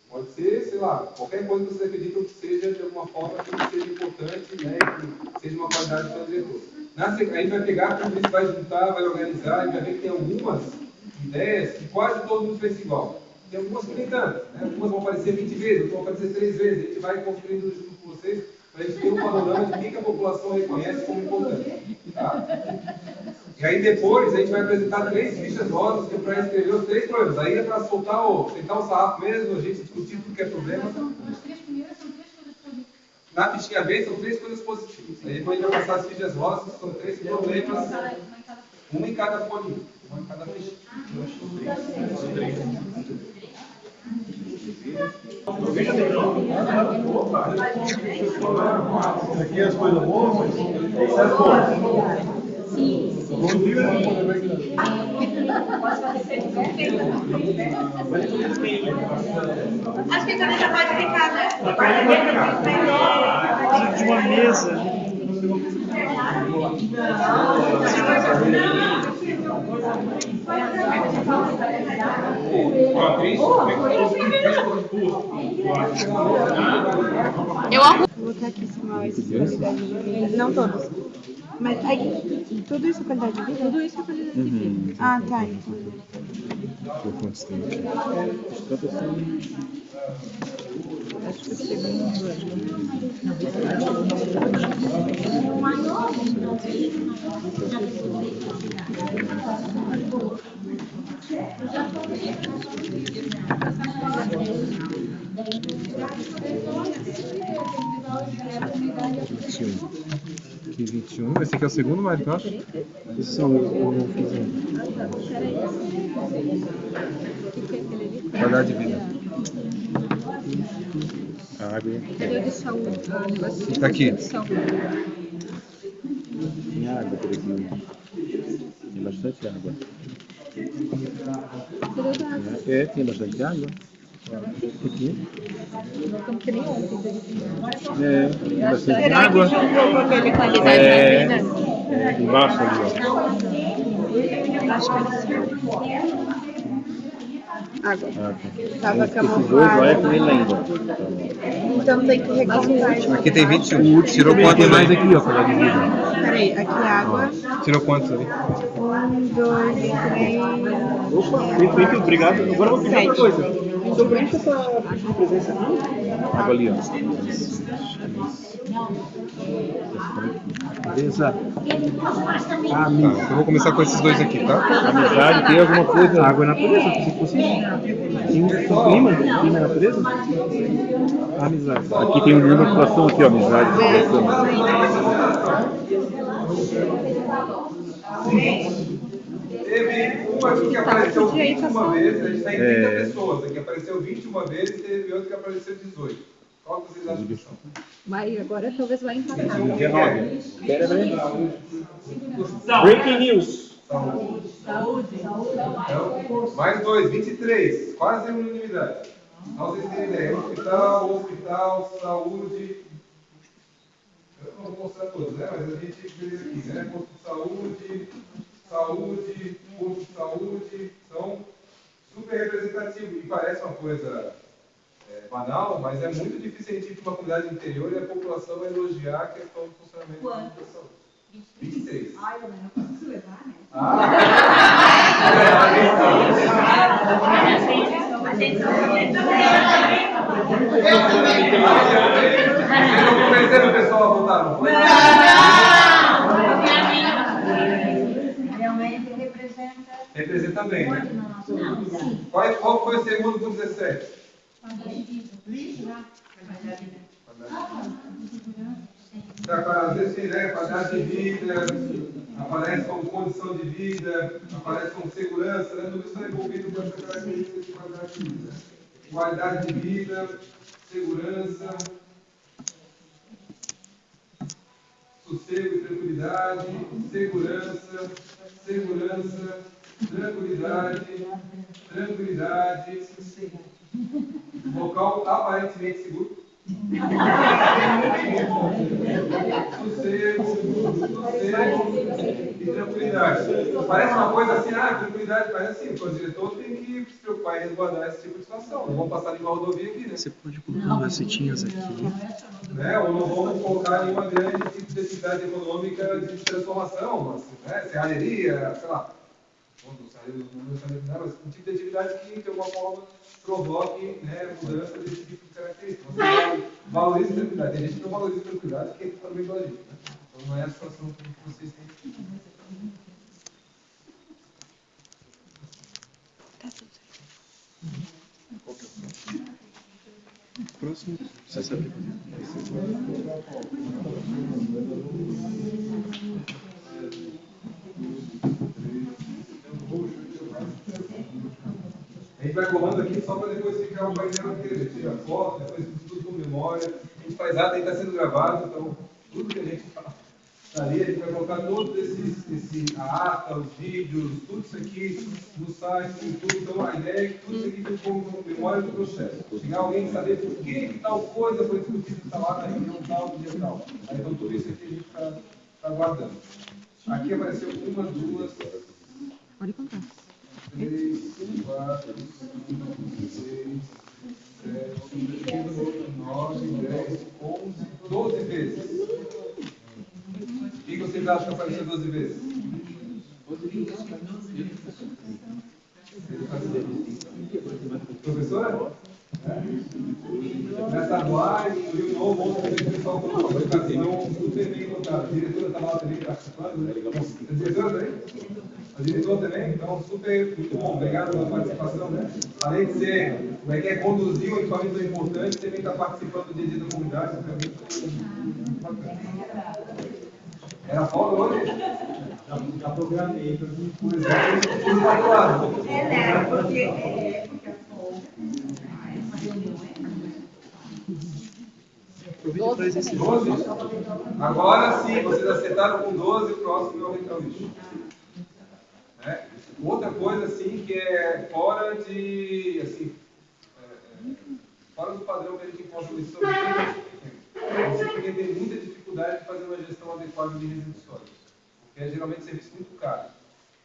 Pode ser, sei lá, qualquer coisa que vocês acreditam que seja, de alguma forma, que seja importante, né, que seja uma qualidade do plano diretor. A gente vai pegar tudo isso, vai juntar, vai organizar, e vai ver que tem algumas ideias que quase todo mundo fez igual. Tem algumas que nem tantas, né? Algumas vão aparecer 20 vezes, outras vão aparecer 3 vezes. A gente vai construindo junto com vocês, para a gente ter um panorama de que a população reconhece como importante. Tá? E aí depois a gente vai apresentar 3 fichas rosas para escrever os 3 problemas. Aí é para soltar sentar o sarrafo mesmo, a gente discutir tudo que é problema. As 3 primeiras são 3 coisas positivas. Na fichinha verde são 3 coisas positivas. Aí depois a gente vai passar as fichas rosas, que são 3 problemas, uma em cada folhinha, uma em cada fichinha. Aqui as coisas boas, mas as boas. Sim. Acho que a caneta pode ficar, né? De uma mesa. Eu amo. Vou botar aqui só esses qualidade de vida. Não todos. Mas aí, tudo isso é qualidade de vida? Tudo isso é qualidade de vida. Ah, tá. Acho que o segundo. Aqui 21. Esse aqui é o segundo, mais eu acho? Esses são os que eu vou fazer. Qualidade de vida. Água. Cadê o de saúde? Ah, o negócio Tá aqui. de saúde. Tem água por aqui. Tem bastante água. Cadê o da água? Tem bastante água. Aqui. Como que nem ontem. Tem bastante Será água. que juntou com aquele qualidade da vida? Embaixo ali, ó. Acho que é água. Tava Esse 2 lá é com camuflado. ele ainda. Então tem que recontar. Aqui tem 21. Tirou quanto Tem mais ali? aqui, ó, qualidade de vida. Peraí, aqui água. Tirou quantos ali? 1, 2, 3. Opa, muito obrigado. Agora eu vou pedir outra 7. coisa. Sobre isso, essa presença aqui. Água ali, ó. Beleza. Tá, eu vou começar com esses 2 aqui, tá? Amizade, tem alguma coisa? Água é natureza, se fosse. Clima é natureza? Amizade. Aqui tem uma situação aqui, ó, amizade. Teve uma aqui que apareceu 21 vezes, a gente está em 30 pessoas. Aqui apareceu 21 vezes e teve outra que apareceu 18. Qual que vocês acham que são? Vai, agora talvez vai empatar. 19. Breaking news. Então, mais 2, 23. Quase unanimidade. Não sei se tem ideia. Hospital, saúde. Eu não vou mostrar todos, né? Mas a gente fez aqui, né? saúde, posto de saúde, são super representativos. E parece uma coisa banal, mas é muito difícil a gente ir para uma comunidade interior e a população elogiar a questão do funcionamento da saúde. 23. Ai, eu não preciso levar, né? Vocês não convenceram o pessoal a votar, não foi? Realmente representa. Representa bem, né? Na nossa comunidade. Qual foi o segundo com 17? Às vezes tem, né, qualidade de vida, aparece como condição de vida, aparece como segurança, né? Tudo isso está envolvido com essa característica de qualidade de vida. Qualidade de vida, segurança, sossego e tranquilidade, segurança, tranquilidade, local aparentemente seguro. Sossego e tranquilidade. Parece uma coisa assim, tranquilidade, parece assim, o diretor tem que se preocupar em resguardar esse tipo de situação. Não vamos passar nenhuma rodovia aqui, né? Você pode colocar umas setinhas aqui. Né? Ou não vamos colocar nenhuma grande tipo de atividade econômica de transformação, mas, né? Serralheria, sei lá. Mas um tipo de atividade que, de alguma forma, provoque, né, mudança desse tipo de característica. Você valoriza a tranquilidade. Tem gente que não valoriza a tranquilidade, que entra também igual a gente. Né? Então não é a situação que vocês têm. Tá tudo certo. Qual que é o próximo? Próximo, você sabe fazer. A gente vai colando aqui só para depois ficar um painel inteiro. Tira foto, depois tudo com memória. A gente faz ata e está sendo gravado, então tudo que a gente fala ali, a gente vai colocar todos a ata, os vídeos, tudo isso aqui no site, tudo. Então a ideia é que tudo isso aqui fique como memória do processo. Chegar alguém e saber por que tal coisa foi discutida está lá na reunião tal, no dia tal. Então tudo isso aqui a gente está guardando. Aqui apareceu 1, 2, Pode contar. 3, 4, 5, 6, 7, 8, 9, 10, 11, 12 vezes. O que vocês acham que apareceu 12 vezes? Professora? Nessa live, e o novo outro pessoal colocou a educação super bem notada. A diretora estava lá também participando, né? A diretora também? A diretora também? Então, super, muito bom. Obrigado pela participação, né? Além de ser, conduzir um equipamento importante, também está participando do dia a dia da comunidade, então é muito bacana. Era folga hoje? Já programei, por exemplo, tudo vai pro lado. Porque a folga é uma reunião. 12? Agora sim, vocês acertaram com 12, o próximo é o Rentão Lixo. Outra coisa assim que é fora de, assim, fora do padrão que a gente encontra no Estado, você tem muita dificuldade de fazer uma gestão adequada de resíduos sólidos, porque é geralmente serviço muito caro.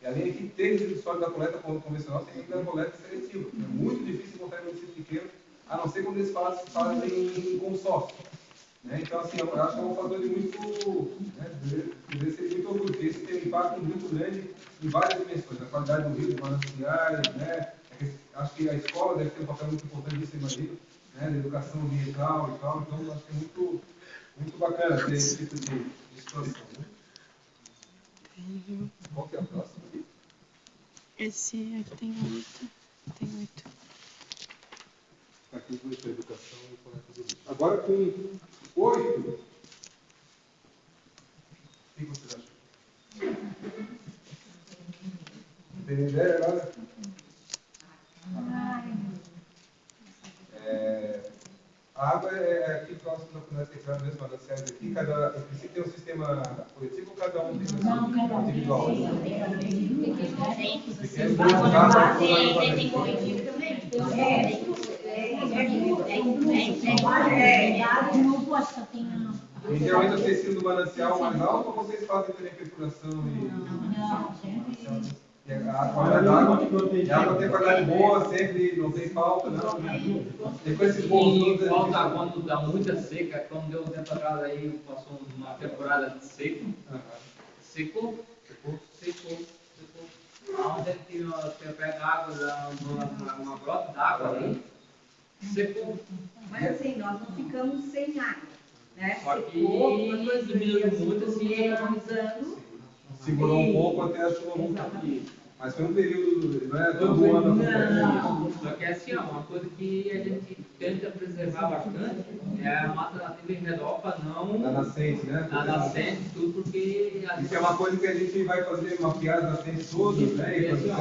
E além de ter resíduos sólidos da coleta convencional, você tem que dar coleta seletiva. É muito difícil encontrar em município pequeno, a não ser quando eles fazem em consórcio. Né? Então, assim, eu acho que é um fator de muito, deve ser muito orgulho, porque isso tem um impacto muito grande em várias dimensões, na qualidade do rio, dos mananciais, né? Acho que a escola deve ter um papel muito importante nisso, imagino, né? Da educação ambiental e tal, então acho que é muito, muito bacana ter esse tipo de situação. Né? Qual que é a próxima aqui? Esse aqui tem 8. Tem 8. Aqui foi para educação e coleta do lixo. Agora com 8. O que vocês acham? Tem ideia agora? A água é aqui próximo da comunidade secretária mesmo, das séries aqui. Em princípio tem um sistema coletivo ou cada um tem um individual? E geralmente vocês tiram do manancial mais alto ou vocês fazem também perfuração e a água tem qualidade boa, sempre não tem falta, não? E com esses bons falta quando dá muita seca, quando deu um tempo atrás aí, passou uma temporada de seco. Secou. Onde você pega água, uma grota d'água ali, secou. Mas assim, nós não ficamos sem água, né? Só que diminuiu muito assim, economizando. Segurou um pouco até a chuva voltar. Mas foi um período, não é todo ano. Não, só que é assim, ó, uma coisa que a gente tenta preservar bastante é a mata nativa em redor para não... Da nascente, né? Da nascente, tudo, porque... Isso é uma coisa que a gente vai fazer, mapear as nascentes todas, né? E fazer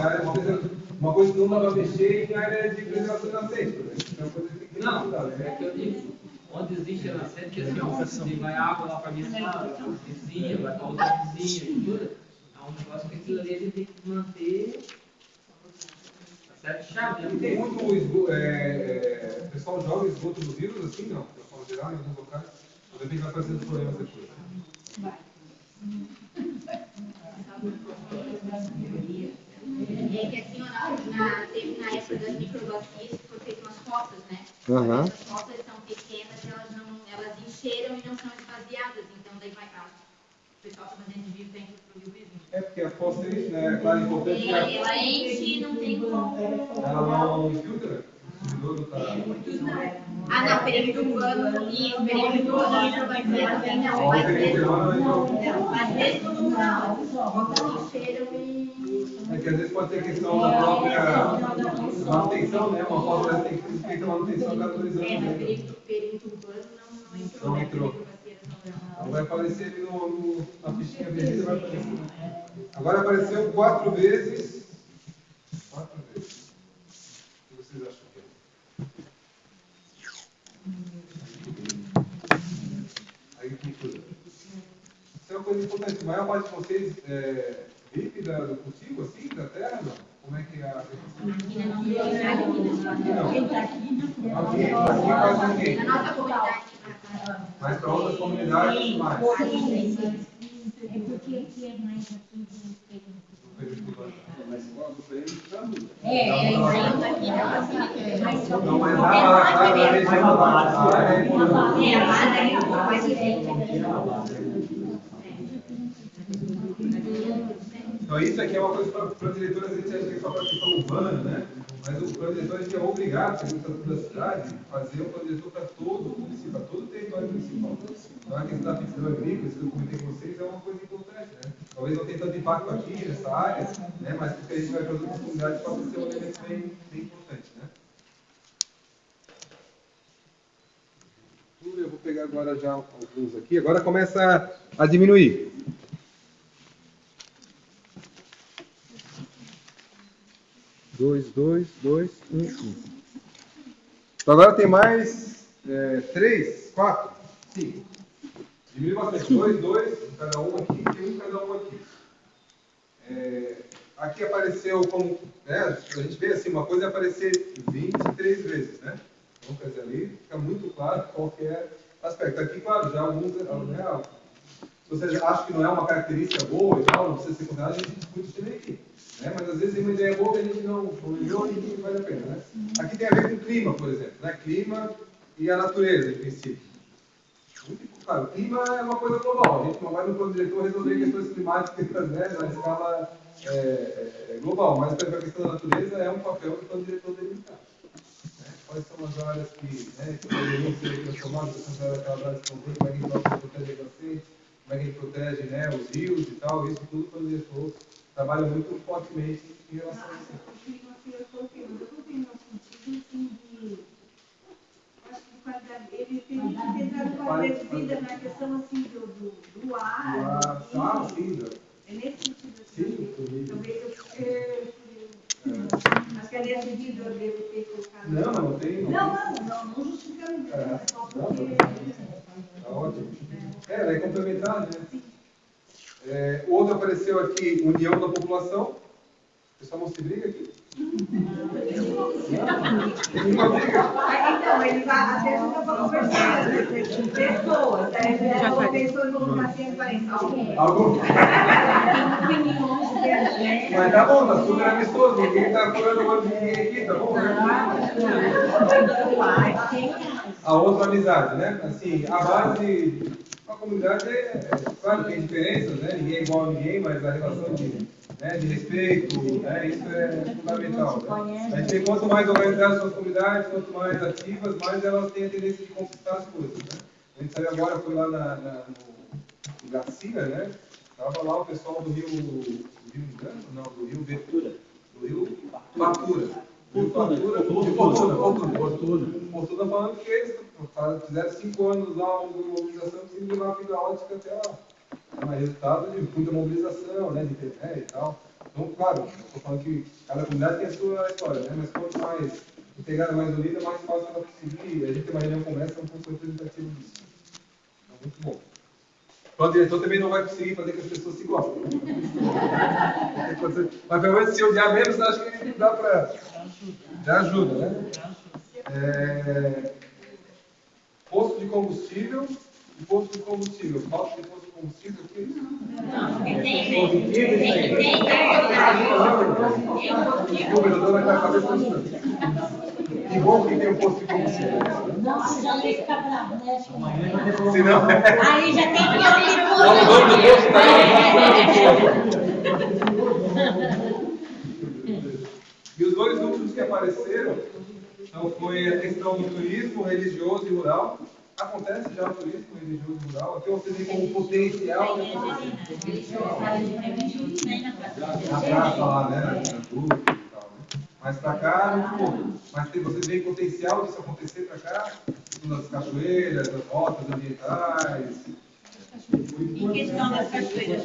uma coisa que não dá para mexer em área de preservação de nascente, por exemplo. É uma coisa que tem que ter cuidado, né? É que eu digo, onde existe a nascente, assim, ó, se vai água lá para a minha vizinha, vai para outra vizinha e tudo, é um negócio que aquilo ali a gente tem que manter certo chave, né? E tem muito esgoto, o pessoal joga esgoto nos rios assim, não? De forma geral, em alguns locais. De repente vai fazendo problemas depois. É que assim, teve na época das microbacias, foi feito umas fossas, né? Uhum. Essas fossas são pequenas, elas encheram e não são esvaziadas, então daí vai cá. O pessoal está fazendo desvio dentro do rio vizinho. É porque a fossa é isso, né? Claro, é importante que Ela enche e não tem como. ela não infiltra. Ah, não, perímetro urbano, isso, perímetro urbano vai ser assim, não. Mas mesmo não, encheram e... É que às vezes pode ter questão da própria manutenção, né? Uma fossa tem que ter feita manutenção caracterizando. Mas perímetro urbano não entrou. Então vai aparecer ali na fichinha vermelha, vai aparecer. Agora apareceu 4 vezes. 4 vezes. O que vocês acham? Agricultura. Isso é uma coisa importante. A maior parte de vocês vive do cultivo, assim, da terra, não? Como é que é a aqui quase ninguém. Na nossa comunidade. Mas para outras comunidades, mais. É porque aqui é mais aqui do período. Mas igual do período já muda. Não, mas na região Então isso aqui é uma coisa para os diretores, a gente acha que é só para a questão urbana, né? Mas o plano diretor a gente é obrigado, segundo a cidade, a fazer um plano diretor para todo o município, para todo o território municipal. Então a questão da pesquisa agrícola, isso que eu comentei com vocês, é uma coisa importante, né? Talvez não tenha tanto impacto aqui nessa área, né? Mas porque a gente vai para outras comunidades pode ser um elemento bem importante, né? Eu vou pegar agora já alguns aqui. Agora começa a diminuir. Dois, um. Então agora tem mais 3, 4, 5. Diminuiu bastante. 2, cada um aqui e cada um aqui. Aqui apareceu como, né, a gente vê assim, uma coisa é aparecer 23 vezes, né? Então, quer dizer, ali fica muito claro qualquer aspecto. Aqui, claro, já alguns, né, se vocês acham que não é uma característica boa e tal, não precisa ser considerado, a gente discute isso também aqui. Né? Mas às vezes tem uma ideia boa que a gente não olhou e não vale a pena. Né? Aqui tem a ver com o clima, por exemplo. Né? Clima e a natureza, em princípio. Claro, o clima é uma coisa global. A gente não vai no plano diretor resolver questões climáticas, né, na escala global. Mas a questão da natureza é um papel que o plano diretor delimitar. Quais são as áreas que poderiam ser transformadas, como é aquelas áreas que estão dentro, como é que a gente protege a nascente, como é que a gente protege, né, os rios e tal, isso tudo quando ele for, trabalha muito fortemente em relação a isso. Eu estou vendo um sentido assim de, acho que qualidade, ele tem que tentar qualidade de vida na questão assim do ar. Sim, é nesse sentido assim. Sim, talvez as cadeias de vida eu devo ter colocado. Não tem. Não justificando isso, mas só porque. Tá ótimo. Vai complementar, né? Outro apareceu aqui, união da população. O pessoal não se briga aqui? Nenhuma briga? Então, eles às vezes estão conversando. certinho. Pessoas, Já uma faz. pessoa e colocar assim, aparece alguém. Algum? Tem opiniões divergentes. Mas tá bom, tá super amistoso, ninguém tá furando o olho de ninguém aqui, tá bom? A outra amizade, né? Assim, a base, a comunidade claro, tem diferenças, né? Ninguém é igual a ninguém, mas a relação de respeito, né? Isso é fundamental. Né? A gente vê quanto mais organizadas são as comunidades, quanto mais ativas, mais elas têm a tendência de conquistar as coisas, né? A gente sabe agora, foi lá no Garcia, né? Estava lá o pessoal do Rio Grande, não, do Rio Ventura, do Rio Fartura. Fortuna falando que eles fizeram 5 anos lá de mobilização, precisam levar a fibra ótica até lá. É um resultado de muita mobilização, né, de internet e tal. Então, claro, estou falando que cada comunidade tem a sua história, né, mas quanto mais integrada, mais unida, mais fácil ela conseguir. A gente tem uma reunião como essa, é um pouco representativo disso. Então, muito bom. Então, o diretor também não vai conseguir fazer com que as pessoas se gostem. Né? Mas pelo menos se odiar menos, acho que dá para... Já ajuda, né? Posto de combustível e posto de combustível. Falta de posto de combustível aqui? Desculpa, eu estou na cabeça pensando. Que bom que tem um posto de combustível. Não, já tem que ficar bravo, né? Se não... Aí já tem que ouvir tudo. Não, o dono do posto está aí. E os dois últimos que apareceram, então, foi a questão do turismo religioso e rural. Acontece já o turismo religioso e rural. Aqui você vê como potencial. Na praça lá, né? Na Tuca e tal. Né? Mas para cá, muito pouco. Mas você vê potencial disso acontecer para cá? Nas cachoeiras, as rotas ambientais. Em questão das cachoeiras,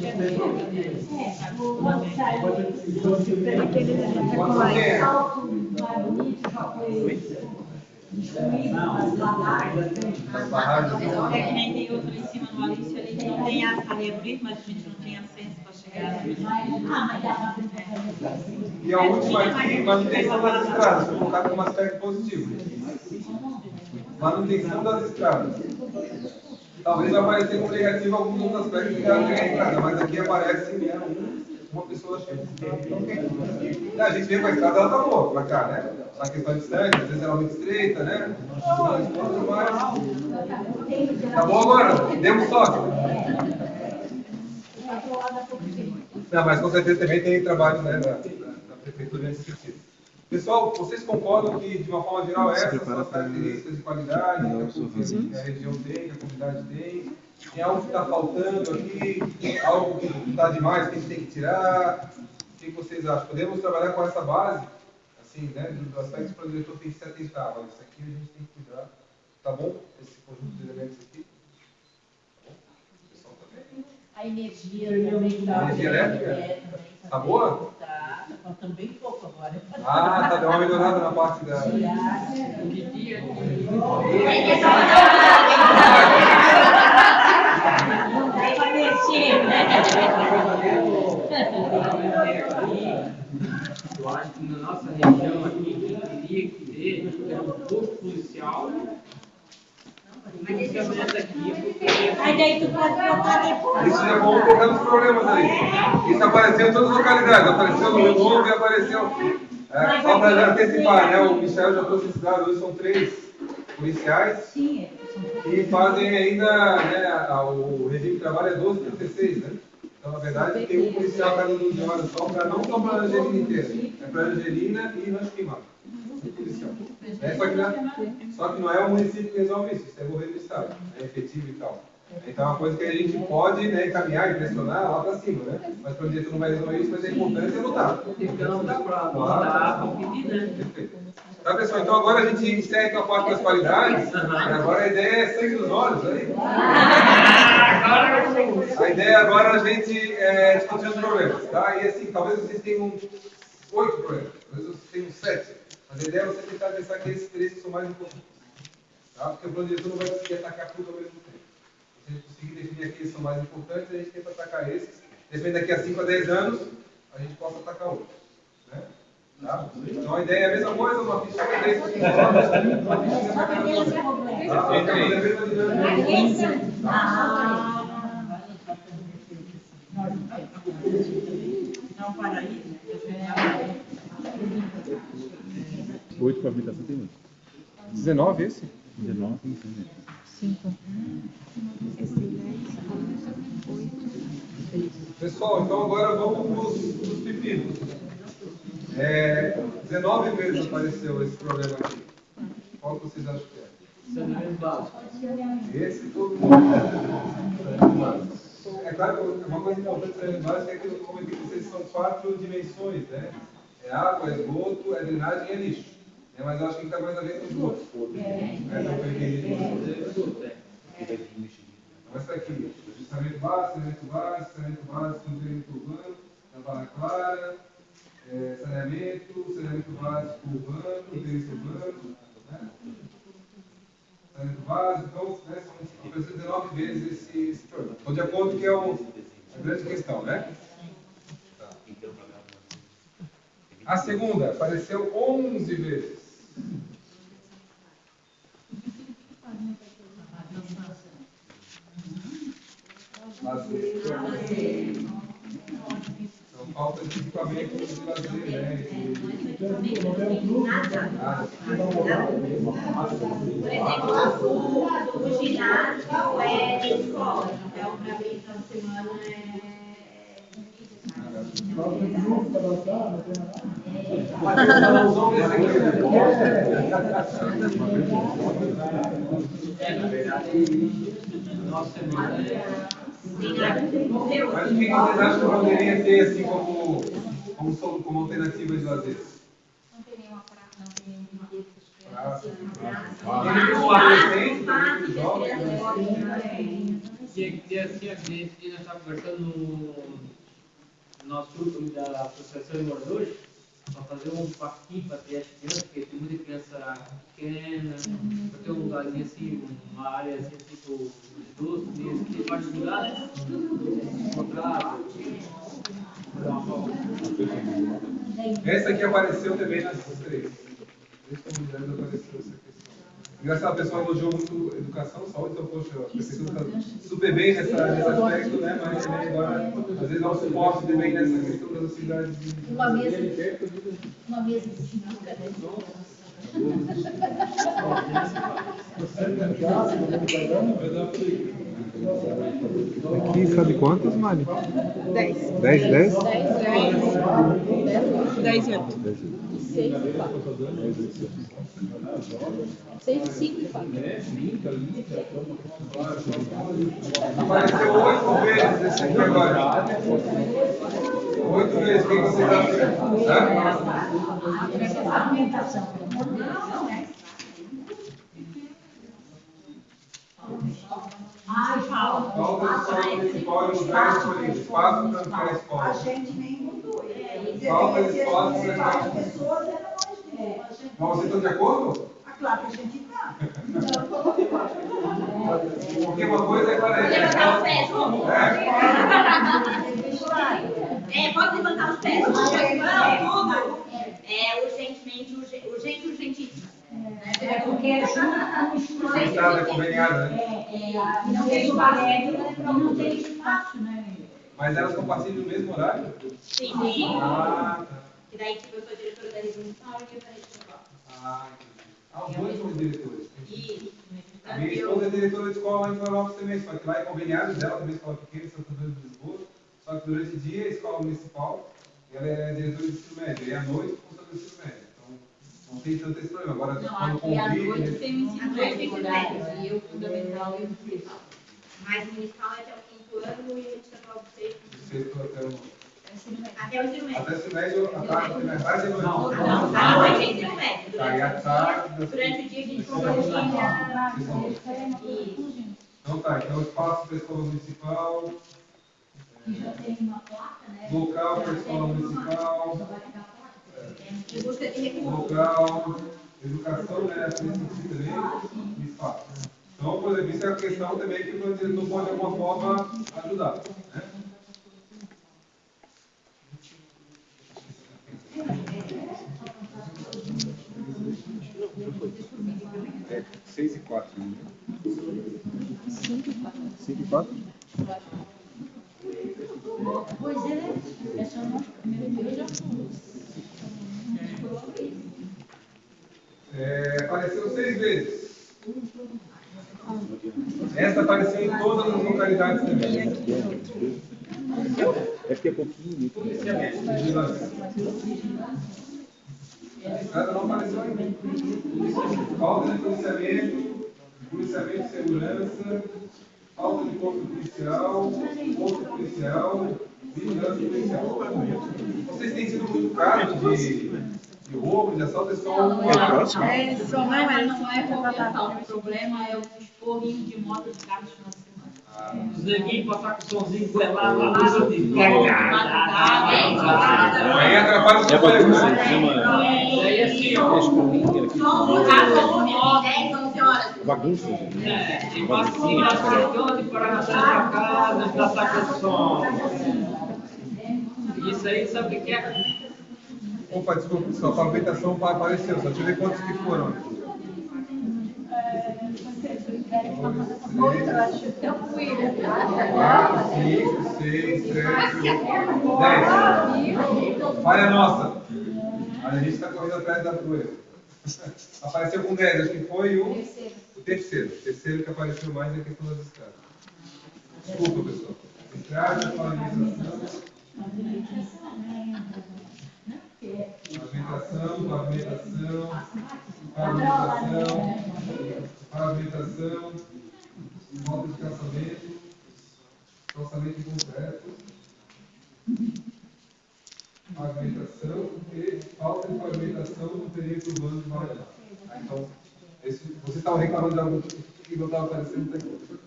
É que nem tem outro em cima no Alício, ali não tem a areia, mas a gente não tem acesso para chegar. E a última aqui, manutenção das estradas, foi colocado como aspecto positivo. Manutenção das estradas. Talvez vai aparecer como negativo alguns outros aspectos que já tem a estrada, mas aqui aparece uma pessoa cheia. A gente vê que a estrada ela tá boa pra cá, né? A questão de distância, às vezes ela é muito estreita, né? Mas... Tá bom agora? Demos sorte. Não, mas com certeza também tem trabalho, né, da prefeitura nesse sentido. Pessoal, vocês concordam que, de uma forma geral, essas são as características de qualidade que a região tem, que a comunidade tem? Tem algo que está faltando aqui? Algo que está demais, que a gente tem que tirar? O que vocês acham? Podemos trabalhar com essa base? Assim, né? Dos aspectos que o diretor tem que se atentar. Olha, isso aqui a gente tem que cuidar. Tá bom? Esse conjunto de elementos aqui? Tá bom? O pessoal tá bem? A energia também está. Energia elétrica? Tá boa? Tá faltando bem pouco agora. Ah, tá, deu uma melhorada na parte da... Não dá para mexer, Eu acho que na nossa região aqui, quem teria que ter é um posto policial. Aí daí tu pode botar depois. Isso já vamos colocar nos problemas aí. Isso apareceu em todas as localidades. Apareceu no Rio Novo e apareceu... só para já antecipar, né? O Michel já trouxe esse dado. Hoje são 3 policiais que fazem ainda, né, o regime de trabalho é 12/36, né? Então, na verdade, tem um policial cada 12 horas só, não só para a Angelina inteira, é para a Angelina e Rancho Queimado. Um policial. Só que não é o município que resolve isso é o governo do estado, é efetivo e tal. Então é uma coisa que a gente pode, né, encaminhar e pressionar lá para cima, né? Mas para o diretor não vai resolver isso, mas é importante é lutar. Então dá para pedir, né? Perfeito. Tá, pessoal? Então agora a gente encerra com a parte das qualidades. E agora a ideia é sangue nos olhos, aí. A ideia agora é a gente discutir os problemas, tá? E assim, talvez vocês tenham 8 problemas, talvez vocês tenham 7. Mas a ideia é você tentar pensar que esses 3 que são mais importantes. Tá? Porque o plano diretor não vai conseguir atacar tudo ao mesmo tempo. Se a gente conseguir definir aqueles que são mais importantes, a gente tenta atacar esses. Depois daqui a 5 a 10 anos, a gente possa atacar outros. Né? Tá? Então a ideia é a mesma coisa, uma fichinha de 10 horas, uma fichinha para cada um. Tá? Vai fazer a mesma dinâmica. Não, para aí. 8 para habitação tem muito. 19 esse? 19 tem 5. Esse tem 10, 8, 3. Pessoal, então agora vamos para os pepinos. 19 vezes apareceu esse problema aqui. Qual que vocês acham que é? Saneamento básico. Esse todo mundo. É claro que uma coisa importante do saneamento básico é que, como eu disse, vocês são 4 dimensões, né? É água, é esgoto, é drenagem e é lixo. Mas eu acho que está mais a ver com o esgoto. Essa foi a ideia. Então, essa aqui, saneamento básico, saneamento básico no perímetro urbano, na Barra Clara, saneamento básico urbano, no perímetro urbano, né? Saneamento básico, então, né, são 19 vezes esse problema. Estou de acordo que é a grande questão, né? Tá. A segunda apareceu 11 vezes. Lazer. Então, falta de equipamento de lazer, né? Por exemplo, o ginásio é de escola, então para abrir essa semana Na verdade, nossa semana Mas o que vocês acham que poderia ter assim como alternativa de lazer? não tem nenhuma praça, não tem nenhum brinquedo. E assim, a gente estava conversando no nosso grupo da Associação de Moradores, para fazer um parquinho para ter as crianças, porque tem muita criança pequena, para ter um lugarzinho assim, uma área assim, tipo doce, tem vários lugares, encontrar. Essa aqui apareceu também nas 3. 3 comunidades apareceu essa questão. Engraçado, a pessoa elogiou muito educação, saúde, então, poxa, a prefeitura está super bem nesse aspecto, né? Mas também agora, às vezes, dá um suporte também nessa questão das atividades de. Uma mesa de sinuca, né? Aqui, sabe quantas, Mari? 10. 10, 10? 10 e 8. 6 e 4. 6 e 5 e 4. Apareceu 8 vezes esse aqui agora. 8 vezes, o que vocês acham? Qual da escola municipal é o lugar escolhido? Espaço para a escola. A gente nem mudou. Qual das escolas você as pessoas eram mais. Mas vocês estão de acordo? Claro que a gente está. Porque uma coisa é para Levantar os pés, vamos. Pode levantar os pés. Tudo. Urgentíssimo. Porque é Estrada conveniada, né? não tem espaço, não tem espaço, né? Mas elas compartilham o mesmo horário? Sim. Ah, tá. E daí, tipo, eu sou diretora da rede municipal e eu falei de escola. Ah, entendi. Os dois são diretores. Isso. A minha esposa é diretora de escola lá em Florianópolis também, só que lá é conveniado dela, também escola pequena, em Santo Antônio de Lisboa. Só que durante o dia é escola municipal e ela é diretora de ensino médio. E à noite, funciona do ensino médio. Então, não tem tanto esse problema. Agora, quando convive... Tem o ensino médio, e o fundamental e o municipal. Mas o municipal é até o 5º ano e o estadual do 6º. Do 6º até o 9º. Até o ensino médio. Até o ensino médio, a tarde e noite. Não, à noite é ensino médio. Tá, e a tarde... Durante o dia a gente Então tá, então espaço para a escola municipal, Já tem uma placa, né? local para a escola municipal, em busca de recursos. local, educação, né, nesse sentido também, e espaço. Então, por exemplo, isso é a questão também que o diretor pode, de alguma forma, ajudar. Né? É 6 e 4. Né? 5 e 4. 5 e 4? Pois é só nós primeiro já fomos. Apareceu 6 vezes. Essa apareceu em todas as localidades também. É porque é pouquinho. Vigilância. Essa não apareceu ainda. Falta de policiamento, policiamento de segurança, falta de posto policial, posto policial, vigilância policial. Vocês têm sido muito caros de roubo, de assalto, Não é Não é qualquer tal. O problema é o esporrinho de moto de carro de final de semana. Os neguinhos passar com o somzinho goelado lá, luz de Aí atrapalha o É bagunça, seu, né? chama. Aí assim, ó. Só 10, 11 horas. Bagunça. E passa assim, já chegando de parar na sua casa, já saca o som. Isso aí, sabe o que é? Opa, desculpa, sua pavimentação apareceu, só deixa eu ver quantos que foram. Outra, acho que eu fui. 4, 5, 6, 7, 8, 10. Falha nossa. A gente está correndo atrás da coisa. Apareceu com 10, acho que foi o terceiro. O terceiro que apareceu mais é a questão das estradas. Desculpa, pessoal. Estrada, pavimentação. Pavimentação, falta de calçamento concreto, pavimentação e falta de pavimentação no perímetro urbano de Maranhão. Então, vocês estavam reclamando de algo que não estava aparecendo até aqui.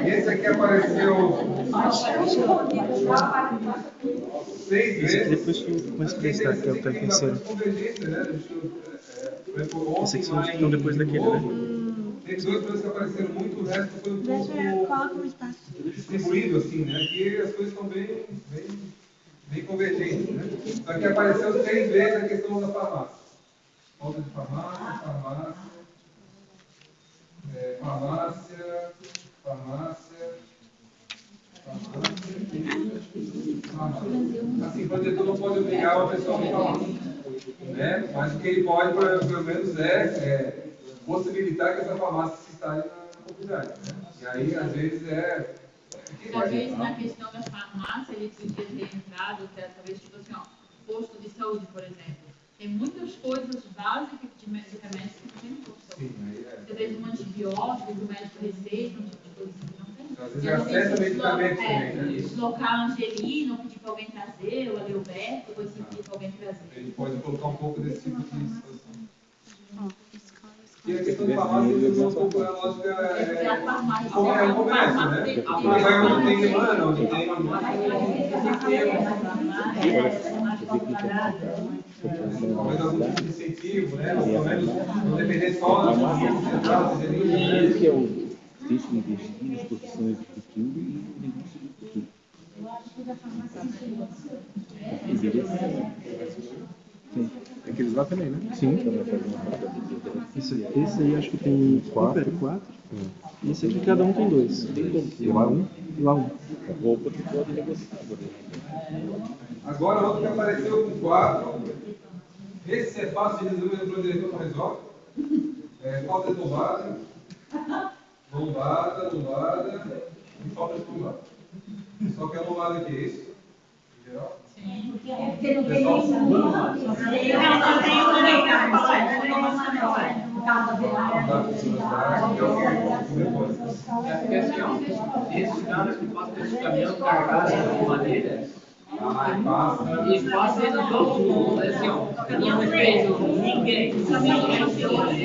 Esse aqui apareceu 6 vezes. Depois eu começo a pensar que é o terceiro. Esses aqui são os que estão depois daquele, né? Tem 2 coisas que apareceram muito, o resto foi um Coloca no pouco espaço. distribuído, assim, né? Aqui as coisas estão bem convergentes, né? Só que apareceu 6 vezes a questão da farmácia. Falta de farmácia. Assim, o diretor não pode obrigar o pessoal a falar, né? Mas o que ele pode, pelo menos, é possibilitar que essa farmácia se instale na comunidade, né? E aí, às vezes, Talvez na questão da farmácia ele podia ter entrado, que é, talvez, tipo assim, ó, posto de saúde, por exemplo. Tem muitas coisas básicas de medicamentos que não tem no posto de saúde. Você tem um antibiótico que o médico receita, um tipo de coisa que não tem. às vezes, acesso a medicamentos também, né? Deslocar a Angelina, pedir para alguém trazer, ou a Leoberto, depois pedir para alguém trazer. A gente pode colocar um pouco desse tipo de situação. E a questão da farmácia, eles usam um pouco a lógica como é o comércio, né? Vai onde tem demanda, onde tem... Talvez algum tipo de incentivo, né? Ou pelo menos não depender só da central, Esse que é o texto de investir nas profissões do futuro e o negócio do futuro. Eu acho que da farmácia Sim. Aqueles lá também, né? Sim. Esse aí acho que tem 4. E esse aqui cada um tem 2. E lá 1. E lá 1. Roupa que pode negociar. Agora outro que apareceu com 4. Esse é fácil de resolver, o diretor não resolve. Falta de lombada. Lombada. E falta de lombada. Só que a lombada aqui é isso. Em geral. porque não tem Porque assim, ó, esses caras que passam esse caminhão carregado de madeira, e passa ainda todo mundo, assim, ó, não respeito ninguém.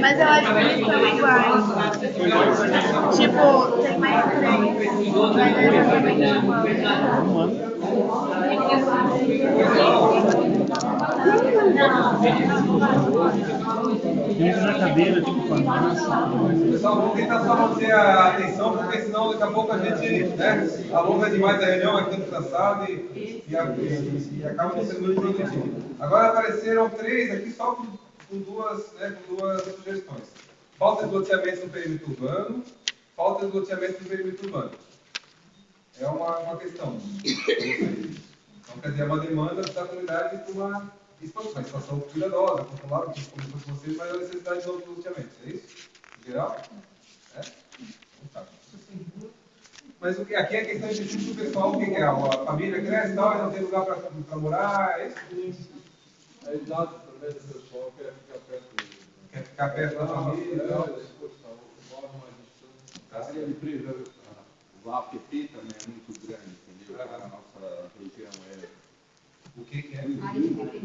Mas eu acho que eles são iguais. Tipo, tem mais 3. Mas eles também Entra na cadeira, tipo farmácia. Pessoal, vamos tentar só manter a atenção, porque senão daqui a pouco a gente alonga demais a reunião, vai ficando cansado e e acaba não sendo muito produtivo. Agora apareceram 3 aqui só com duas sugestões. Falta de loteamento no perímetro urbano, falta de loteamento no perímetro urbano. É uma questão. Então, quer dizer, é uma demanda da comunidade para uma expansão cuidadosa, controlada, como fosse vocês, mas a necessidade de novos loteamentos. É isso? Em geral? É? Então, tá. Mas aqui a questão é do pessoal, o que é? A família cresce e tal, e não tem lugar para morar, é isso? A idade também do pessoal quer ficar perto Quer ficar perto da família e tal. A área de preservação, o APP também é muito grande, entendeu? A nossa região O que é?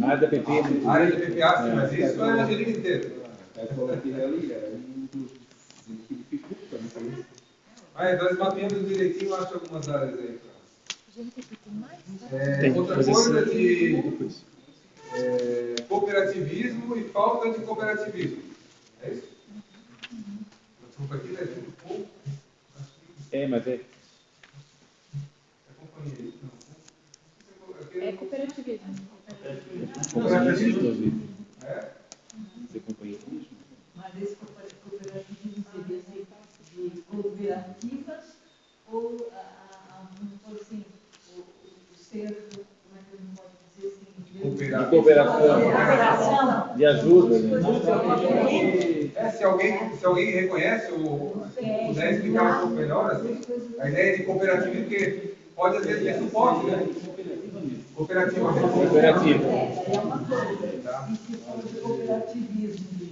A área da PP. A área da PPA, sim, mas isso é a Angelina inteira. é só aquilo ali, é um dos que dificulta, né? Então eles mapeando direitinho, eu acho algumas áreas aí. Tem Outra coisa de cooperativismo e falta de cooperativismo. É isso? Desculpa aqui, né? Mas é. Companhia. É cooperativismo. Cooperativismo. Ser companheirismo. Mas esse cooperativismo seria de cooperativas ou, assim, o ser, como é que eu não posso dizer assim? De cooperação. De ajuda. Né? Se alguém reconhece ou puder explicar um pouco melhor, assim, a ideia de cooperativismo, porque pode às vezes ter suporte, né? Cooperativa. É uma coisa. E se for de cooperativismo, de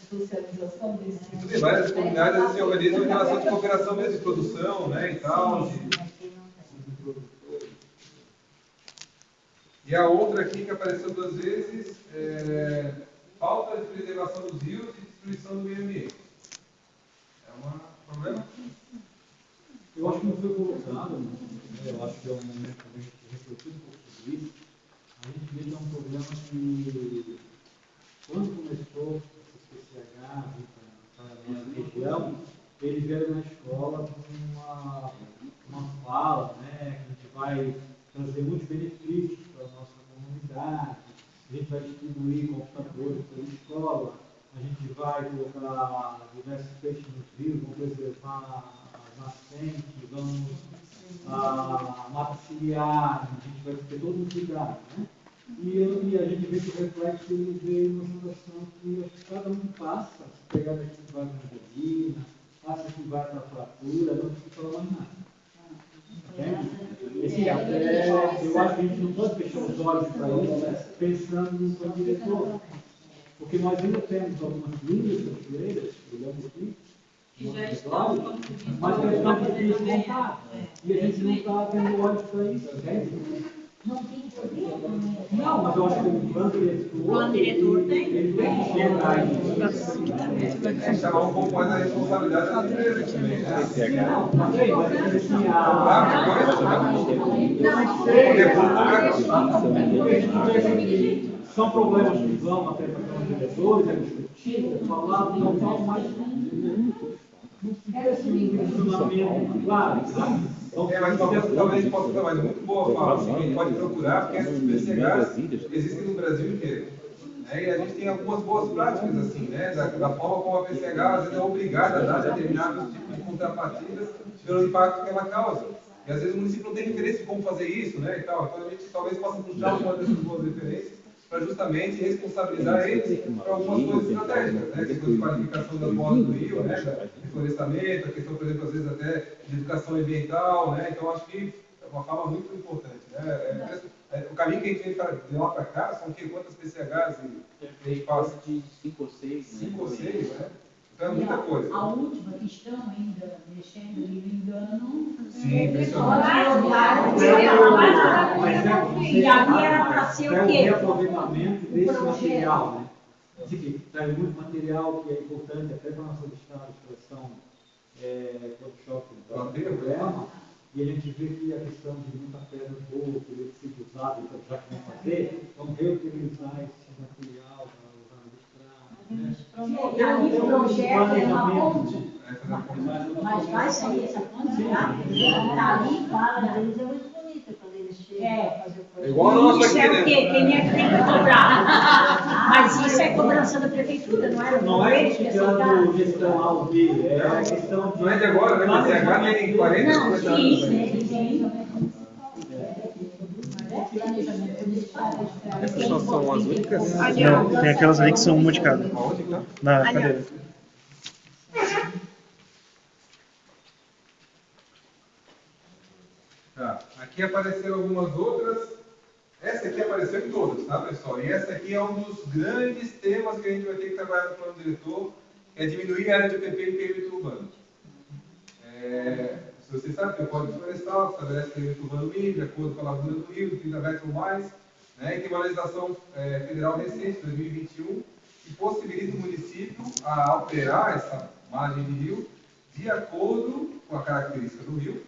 socialização desse tipo. Tudo bem, várias comunidades se organizam em relação de cooperação mesmo, de produção, né, e tal. E a outra aqui que apareceu 2 vezes é falta de preservação dos rios e destruição do meio ambiente. É um problema? Eu acho que não foi colocado, né? Eu acho que é um momento para a gente refletir um pouco sobre isso. A gente vê que é um problema que, quando começou esse PCH para a nossa região, eles vieram na escola com uma fala, né? Que a gente vai trazer muitos benefícios para a nossa comunidade, a gente vai distribuir computadores pela escola, a gente vai colocar diversos peixes nos rios, vamos preservar as nascentes, vamos a mata ciliar, a gente vai ter todo um cuidado, né? E a gente vê que o reflexo veio numa situação que acho que cada um passa, se pegar daqui que vai para a Angelina, passa que vai para a fratura, não precisa falar mais nada. Eu acho que a gente não pode fechar os olhos para isso, pensando no plano diretor. Porque nós ainda temos algumas linhas cachoeiras, olhamos aqui, que já estão conseguindo, mas que estão conseguindo montar. E a gente não está tendo olhos para isso. Não tem problema. Não, mas eu acho que o plano diretor tem. Ele tem que chegar aí. É chamar um pouco mais a responsabilidade das empresas também, né? Não, mas são problemas que vão até para os diretores, é discutido, falado, não falo mais funcionamento claro. Mas talvez possa dar mais muito boa fala, assim, a gente pode procurar, porque essas PCHs existem no Brasil inteiro. Né? E a gente tem algumas boas práticas, assim, né? Da forma como a PCH às vezes é obrigada a dar determinados tipos de contrapartidas pelo impacto que ela causa. E às vezes o município não tem interesse em como fazer isso, né? E tal. Então a gente talvez possa puxar uma dessas boas referências para justamente responsabilizar eles para algumas coisas estratégicas, né? A questão de qualificação das bordas do rio, né? De florestamento, a questão, por exemplo, às vezes até de educação ambiental, né? Então acho que é uma fala muito importante, né? O caminho que a gente vem de lá para cá são quantas PCHs a gente passa? De 5 ou 6. 5 ou 6, né? Então é muita coisa. A última que estão ainda mexendo ali no engano. Sim, impressionante. E ali era para ser o quê? É o reaproveitamento desse material, né? Tem muito material que é importante até para a nossa listagem de extração workshop do programa, e a gente vê que a questão de muita pedra no fogo, ele ser usado, já que vão fazer, vamos reutilizar esse material para usar na estrada. E ali o projeto é uma ponte. Mas vai sair essa ponte lá, está ali, fala deles, é muito bonita quando eles chegam. É igual a nossa Isso aqui, é o né? quê? Quem é que tem que cobrar? Mas isso é cobrança da prefeitura, não é? Não é criticando gestão A ou B, é questão de... Não é de agora, né? Mas CH tem 40, Não, 50 anos. sim. Essas só são as únicas? Não, tem aquelas ali que são uma de cada. Aonde que tá? Na cadeira. Tá. Aqui apareceram algumas outras. Essa aqui apareceu em todas, tá, pessoal? E essa aqui é um dos grandes temas que a gente vai ter que trabalhar no plano diretor, que é diminuir a área de UPP em perímetro urbano. Se você sabe, tem o Código Florestal, que estabelece perímetro urbano mínimo, de acordo com a largura do rio, 30 metros ou mais, né? E tem uma legislação federal recente, 2021, que possibilita o município a alterar essa margem de rio de acordo com a característica do rio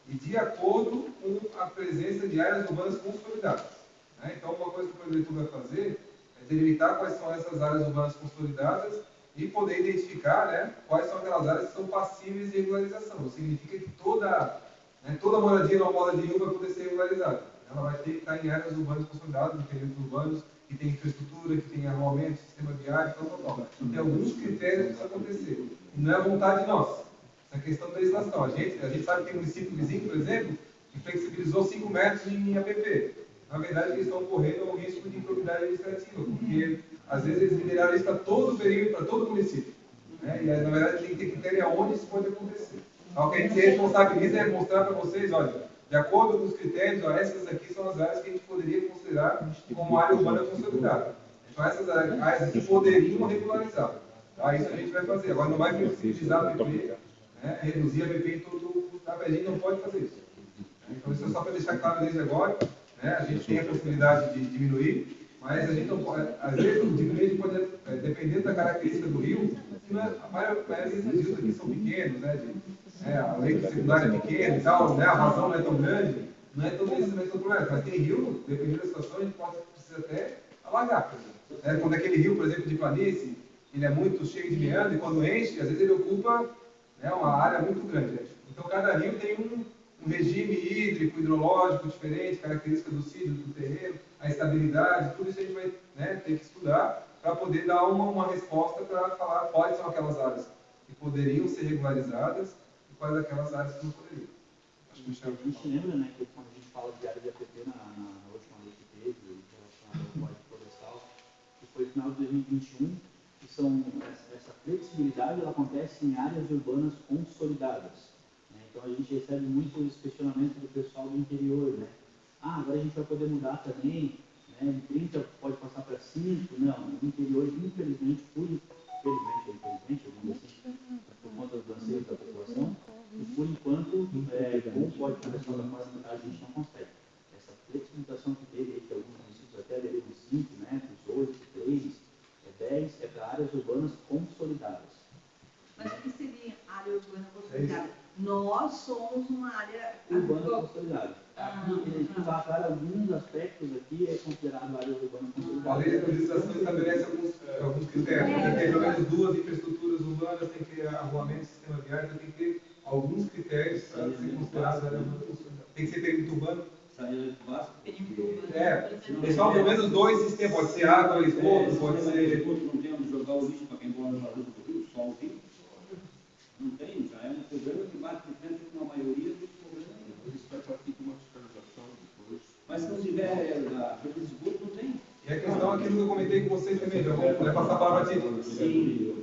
e de acordo com a presença de áreas urbanas consolidadas. Né? Então, uma coisa que o plano diretor vai fazer é delimitar quais são essas áreas urbanas consolidadas e poder identificar, né, quais são aquelas áreas que são passíveis de regularização. Isso significa que toda moradia na moda de rio vai poder ser regularizada. Ela vai ter que estar em áreas urbanas consolidadas, em perímetros urbanos, que tem infraestrutura, que tem arruamento, sistema viário, tal. Tem alguns critérios para isso acontecer. E não é vontade nossa. Essa questão da legislação. A gente sabe que tem município vizinho, por exemplo, que flexibilizou 5 metros em APP. Na verdade, eles estão correndo o risco de improbidade administrativa, porque às vezes eles liberaram isso para todo o perímetro, para todo o município. Né? E na verdade tem que ter critério aonde isso pode acontecer. Então, o que a gente se responsabiliza é mostrar para vocês, olha, de acordo com os critérios, ó, essas aqui são as áreas que a gente poderia considerar como área urbana consolidada. Então, essas áreas aqui poderiam regularizar. Tá? Isso a gente vai fazer. Agora, não vai flexibilizar a APP, né? Reduzir a APP em todo o... A gente não pode fazer isso. Então, isso é só para deixar claro desde agora. Né? A gente tem a possibilidade de diminuir, mas a gente não pode, às vezes, diminuir a gente pode, dependendo da característica do rio, a maioria dos rios aqui são pequenos, né? A leito secundária é pequena e tal, né? A vazão não é tão grande, não é tão problema. Mas tem rio, dependendo da situação, a gente precisa até alagar, por exemplo. Quando aquele rio, por exemplo, de planície, ele é muito cheio de meandro e quando enche, às vezes ele ocupa, né, uma área muito grande. Então, cada rio tem um regime hídrico, hidrológico diferente, característica do sítio, do terreno, a estabilidade, tudo isso a gente vai, né, ter que estudar para poder dar uma resposta para falar quais são aquelas áreas que poderiam ser regularizadas e quais aquelas áreas que não poderiam. Acho que a gente lembra, né, que quando a gente fala de área de APP na última lei que teve, relacionada ao Código Florestal, que foi no final de 2021, que essa flexibilidade ela acontece em áreas urbanas consolidadas. Então a gente recebe muitos questionamentos do pessoal do interior, né? Agora a gente vai poder mudar também, né? De 30 pode passar para 5, não. No interior, infelizmente, eu digo assim, por conta do anseio da população, e por enquanto, com o Código Florestal da Fazenda, a gente não consegue. Essa flexibilização que teve aí, que alguns municípios até aderiram 5 metros, 8, 3, 10, é para áreas urbanas consolidadas. Mas o que seria área urbana consolidada? Nós somos uma área urbana consolidada. Ele vai para alguns aspectos aqui, é considerado área urbana consolidada. A lei de legislação estabelece alguns critérios. Tem que ter pelo menos 2 infraestruturas urbanas, tem que ter arruamento, sistema viário, tem que ter alguns critérios para ser considerado área urbana consolidada. Tem que ser perímetro urbano. Pessoal, pelo menos 2 sistemas, pode ser água, esgoto, pode ser. Não temos jogar o lixo para quem mora na rua do rio, só o rio. Não tem, já é um problema que bate de frente com a maioria dos problemas. Isso vai partir de uma fiscalização depois. Mas se não tiver a rede de esgoto, não tem. E a questão, aquilo que eu comentei com vocês também, já vou passar a palavra a ti.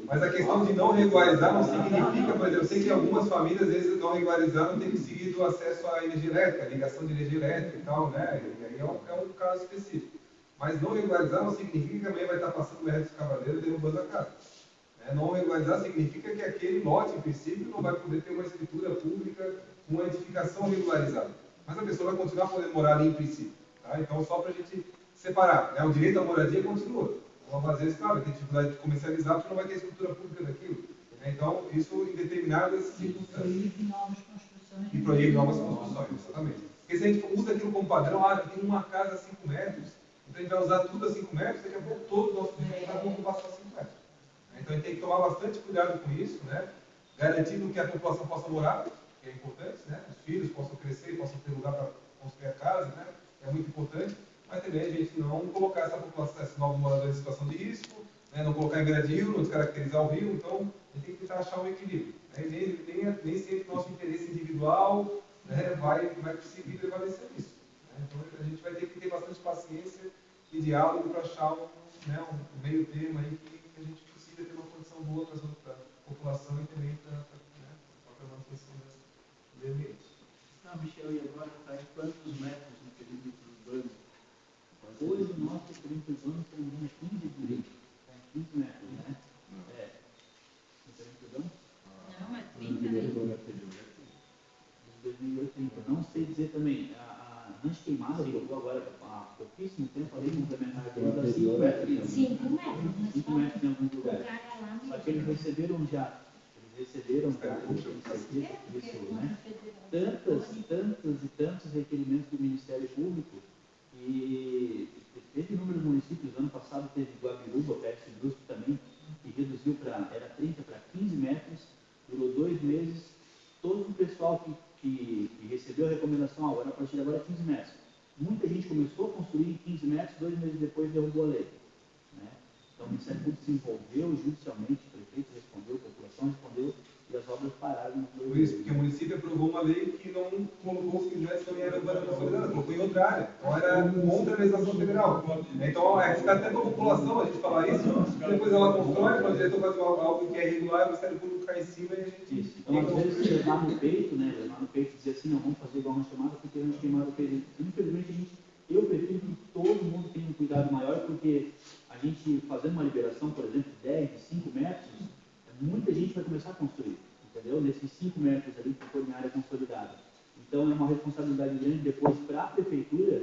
Mas a questão de não regularizar não significa, por exemplo, eu sei que algumas famílias, às vezes, não regularizar não tem conseguido acesso à energia elétrica, ligação de energia elétrica e tal, né? E aí é um caso específico. Mas não regularizar não significa que amanhã vai estar passando o médico escavadeiro derrubando a casa. Não regularizar significa que aquele lote, em princípio, não vai poder ter uma escritura pública, uma edificação regularizada. Mas a pessoa vai continuar podendo morar ali, em princípio. Tá? Então, só para a gente separar, o direito à moradia continua. Então, às vezes, claro, vai ter dificuldade de comercializar porque não vai ter escritura pública daquilo. Então, isso em determinadas circunstâncias. E proíbe novas construções, exatamente. Porque se a gente usa aquilo como padrão, tem uma casa a 5 metros, então a gente vai usar tudo a 5 metros, daqui a pouco todo o nosso direito vai ocupar só 5 metros. Então a gente tem que tomar bastante cuidado com isso, né? Garantindo que a população possa morar, que é importante, né? Os filhos possam crescer, possam ter lugar para construir a casa, né? é muito importante, mas também a gente não colocar essa população, esses novos moradores em situação de risco, né, não colocar em beira de rio, não descaracterizar o rio, então a gente tem que tentar achar um equilíbrio. Né, nem sempre o nosso interesse individual, né, vai conseguir prevalecer isso. Né, então a gente vai ter que ter bastante paciência e diálogo para achar um meio termo aí que a gente consiga ter uma condição boa para a população e também para a manutenção do meio ambiente. Não, Michel, e agora está em quantos metros no perímetro urbano? Hoje o nosso perímetro urbano tem 15 direitos, está em 15 metros, né? No perímetro urbano? Não, é 30, né? 2030. Não sei dizer também, a Rancho Queimada chegou agora há pouquíssimo tempo a lei complementar de 5 metros. 5 metros. 5 metros em alguns lugares. Só que eles receberam já isso, né? Tantos requerimentos do Ministério Público e teve inúmeros municípios, ano passado teve Guabiruba, perto de Brusque também, que reduziu era 30 para 15 metros, durou 2 meses, todo o pessoal que recebeu a recomendação, agora a partir de agora é 15 metros. Muita gente começou a construir em 15 metros, 2 meses depois derrubou a lei. Né? Então o Ministério Público se envolveu judicialmente, o prefeito respondeu, a população respondeu, e as obras pararam no Por isso, porque o município aprovou uma lei que não colocou os 15 metros também era urbana consolidada, colocou em outra área. Então era contra a legislação federal. Então fica até para a população a gente falar isso, depois ela constrói, quando o diretor faz algo que é irregular, o Ministério Público cai em cima e a gente. Isso. Então, às vezes, levar no peito, e dizer assim, não, vamos fazer igual uma chamada, porque a gente queimaram o período. Infelizmente, eu prefiro que todo mundo tenha um cuidado maior, porque a gente fazendo uma liberação, por exemplo, de 10, de 5 metros, muita gente vai começar a construir, entendeu? Nesses 5 metros ali que foi em área consolidada. Então é uma responsabilidade grande depois para a prefeitura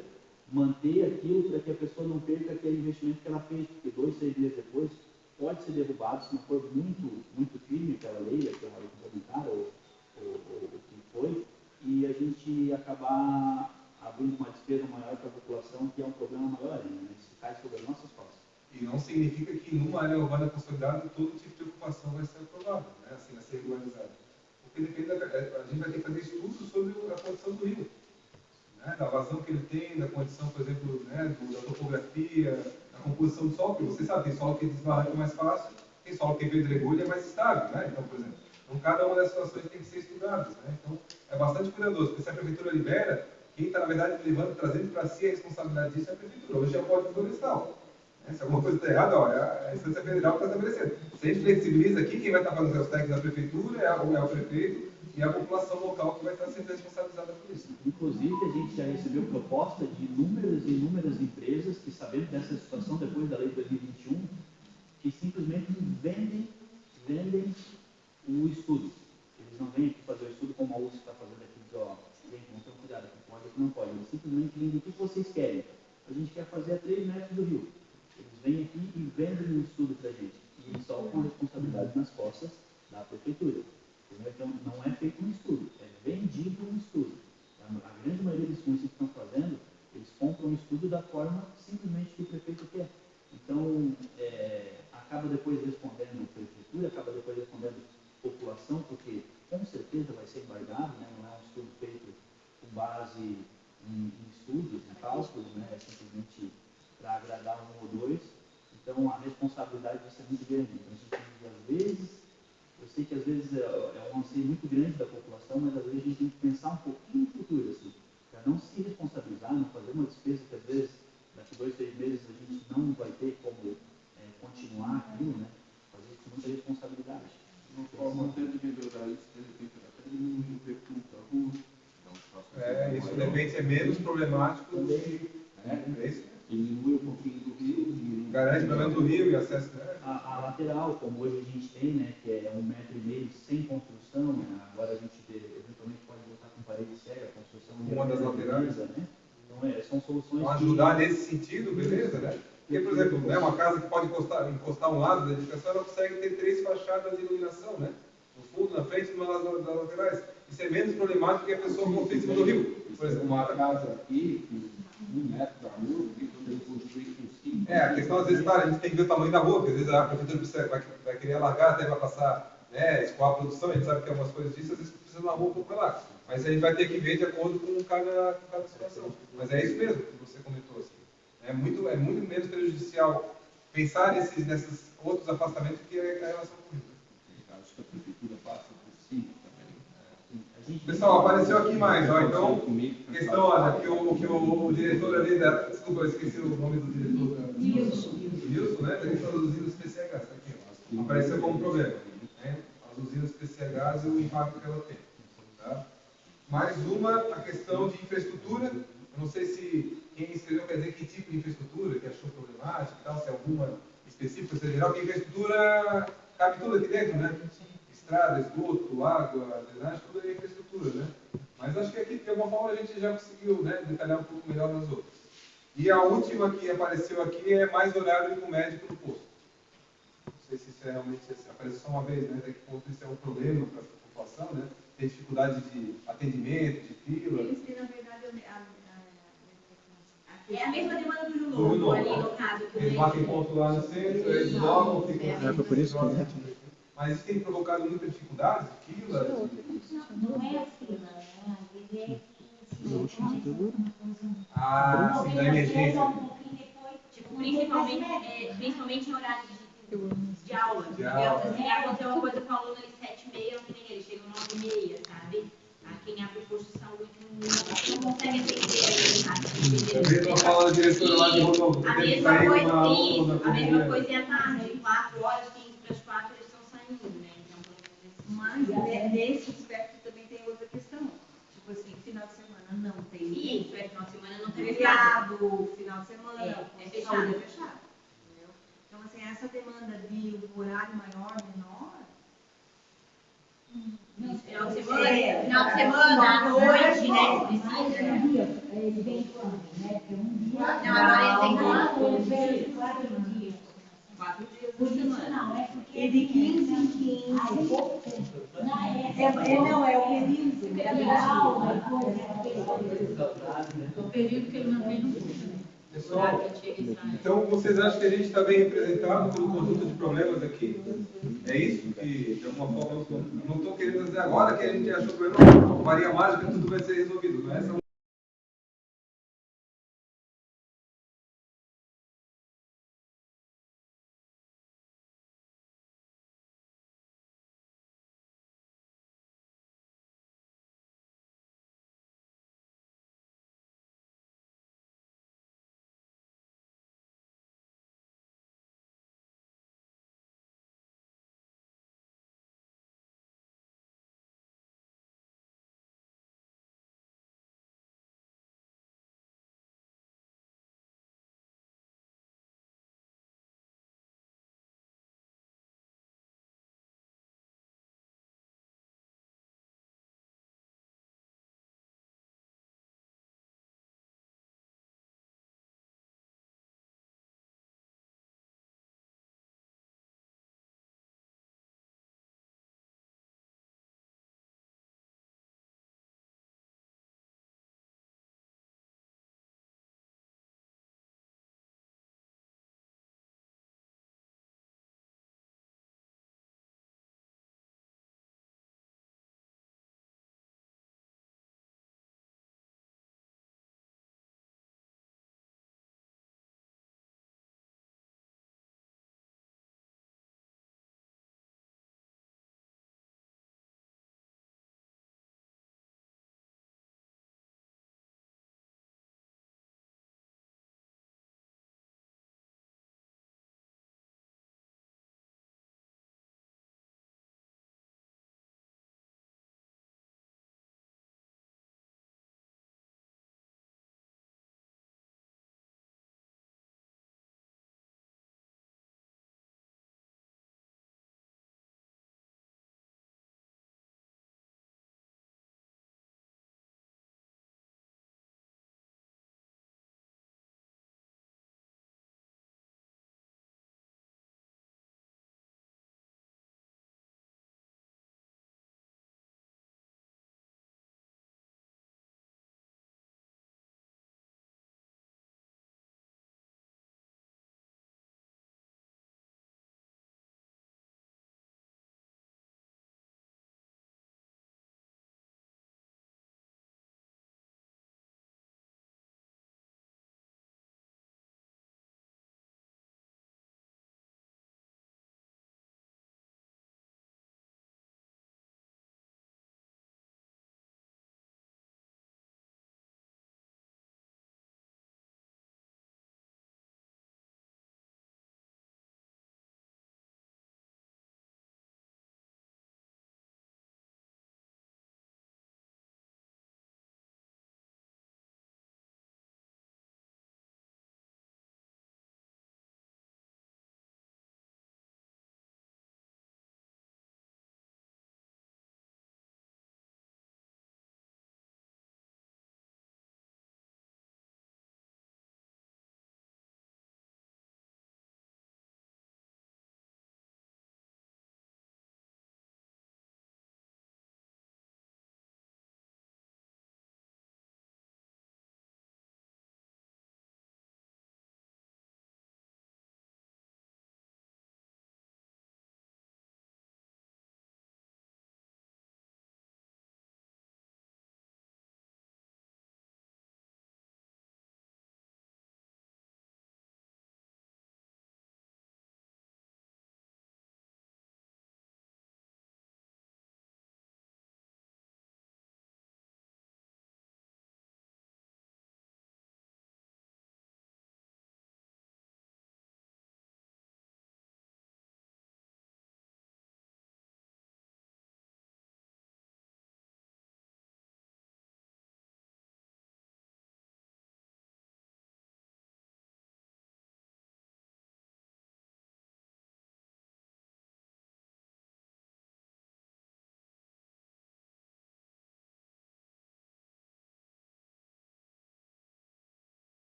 manter aquilo para que a pessoa não perca aquele investimento que ela fez, porque 2, 3 dias depois pode ser derrubado se não for muito firme aquela lei complementar ou o que foi, e a gente acabar abrindo uma despesa maior para a população, que é um problema maior ainda, né? Isso cai sobre as nossas costas. E não significa que numa área urbana consolidada todo tipo de ocupação vai ser aprovado, né? Assim, vai ser regularizado. Porque depende a gente vai ter que fazer estudos sobre a condição do rio, né? Da vazão que ele tem, da condição, por exemplo, né? Da topografia, da composição do solo, porque você sabe, tem solo que desbarranca mais fácil, tem solo que pedregulho é mais estável, né? Então, por exemplo, cada uma das situações tem que ser estudadas, né? Então, é bastante cuidadoso, porque se a prefeitura libera, quem está, na verdade, trazendo para si a responsabilidade disso é a prefeitura. Hoje é o Código Florestal. Se alguma coisa está errada, é a instância federal que está estabelecendo. Se a gente flexibiliza aqui, quem vai estar fazendo os técnicos da prefeitura é o prefeito e a população local que vai estar sendo responsabilizada por isso. Inclusive, a gente já recebeu proposta de inúmeras e inúmeras empresas que, sabendo dessa situação depois da lei de 2021, que simplesmente vendem o estudo. Eles não vêm aqui fazer o estudo como a USP está fazendo aqui, diz, ó, gente, não tem cuidado, aqui pode, aqui não pode. Eles simplesmente vendem o que vocês querem. A gente quer fazer a 3 metros do rio. Eles vêm aqui e vendem o estudo para a gente. E eles só com a responsabilidade nas costas da prefeitura. Então, não é feito um estudo, é vendido um estudo. A grande maioria dos municípios que estão fazendo, eles compram um estudo da forma simplesmente que o prefeito quer. Então, acaba depois respondendo a prefeitura, acaba depois respondendo a população, porque com certeza vai ser embargado, né? Não é um estudo feito com base em estudos, em cálculos, né? É simplesmente para agradar um ou dois. Então, a responsabilidade disso é muito grande. Então, a gente tem que, às vezes, eu sei que às vezes é um anseio muito grande da população, mas às vezes a gente tem que pensar um pouquinho no futuro, assim, para não se responsabilizar, não fazer uma despesa que às vezes daqui 2, 3 meses a gente não vai ter como continuar aquilo, né? Fazer isso com muita responsabilidade. Uma forma até de melhorar isso, de repente, até diminuir o recurso da rua. Isso de repente é menos problemático do que. É isso? Diminui um pouquinho do rio. Garante pelo menos do rio e acesso. A lateral, como hoje a gente tem, né, que é 1,5 metro sem construção, né, agora a gente eventualmente pode botar com parede cega, a construção uma das laterais, né? Então, são soluções. Então, ajudar nesse sentido, beleza, né? Porque, por exemplo, né, uma casa que pode encostar um lado da edificação, ela consegue ter 3 fachadas de iluminação, né? No fundo, na frente e numa das laterais. Isso é menos problemático que a pessoa construir em cima do rio. Por exemplo, uma casa aqui, 1 metro da rua, que tem que construir com 5. A questão às vezes, claro, a gente tem que ver o tamanho da rua, porque às vezes a prefeitura vai querer alargar até para passar, escoar a produção, a gente sabe que algumas coisas disso, às vezes precisa de uma rua um pouco lá. Mas a gente vai ter que ver de acordo com cada situação. Mas é isso mesmo que você comentou. Assim. É muito menos prejudicial pensar nesses outros afastamentos que a relação pública. Acho que a prefeitura passa por cima também. Pessoal, apareceu aqui mais. Ó, então, questão, olha, que o diretor ali da... Desculpa, eu esqueci o nome do diretor. Wilson, né? Da questão das usinas PCHs. Tá aqui, ó. Apareceu como problema. Né? As usinas PCHs e o impacto que ela tem. Tá? Mais uma, a questão de infraestrutura. Eu não sei se quem escreveu quer dizer que tipo de infraestrutura, que achou problemática e tal, se é alguma específica, se é geral, porque infraestrutura cabe tudo aqui dentro, né? Estrada, esgoto, água, drenagem, tudo é infraestrutura, né? Mas acho que aqui, de alguma forma, a gente já conseguiu, né, detalhar um pouco melhor nas outras. E a última que apareceu aqui é mais horário com o médico no posto. Não sei se isso é realmente, apareceu só uma vez, né? Até que ponto isso é um problema para a população, né? Tem dificuldade de atendimento, de fila. Isso que, na verdade, é a mesma demanda do Rio Novo, ali no caso. Eles batem ponto lá no centro, eles jogam, ficam... Foi por isso que... Mas isso tem provocado muita dificuldade, fila? Não é a fila, né? Às vezes Ah, sim, da emergência. Tipo, principalmente em horário de aula. Assim, aconteceu uma coisa com o aluno ali 7h30, não tem ele, chega 9h30, sabe? Quem abre o posto de saúde não consegue atender ali, sabe? A mesma fala da diretora lá de Rodolfo. A mesma coisa é à tarde, 4 horas, 15 para as 4, eles estão saindo, né? Então, mas nesse aspecto também tem outra questão. Tipo assim, final de semana não tem. Sim, final de semana não tem feriado, final de semana é fechado. É fechado. Entendeu? Então, assim, essa demanda de um horário maior, menor. Final de semana, à noite, né? Precisa, né? Ele vem quando, né? Porque um dia... Não, agora ele vem 4 dias. 4 dias Por por isso semana. não, é porque... E de 15 em 15. É pouco tempo. Não, é o período. É aula, O período que ele não tem no curso, né? Pessoal, então vocês acham que a gente está bem representado pelo conjunto de problemas aqui? É isso? Que de alguma forma eu não estou querendo dizer agora que a gente achou problema, varia mágica, tudo vai ser resolvido. Não é essa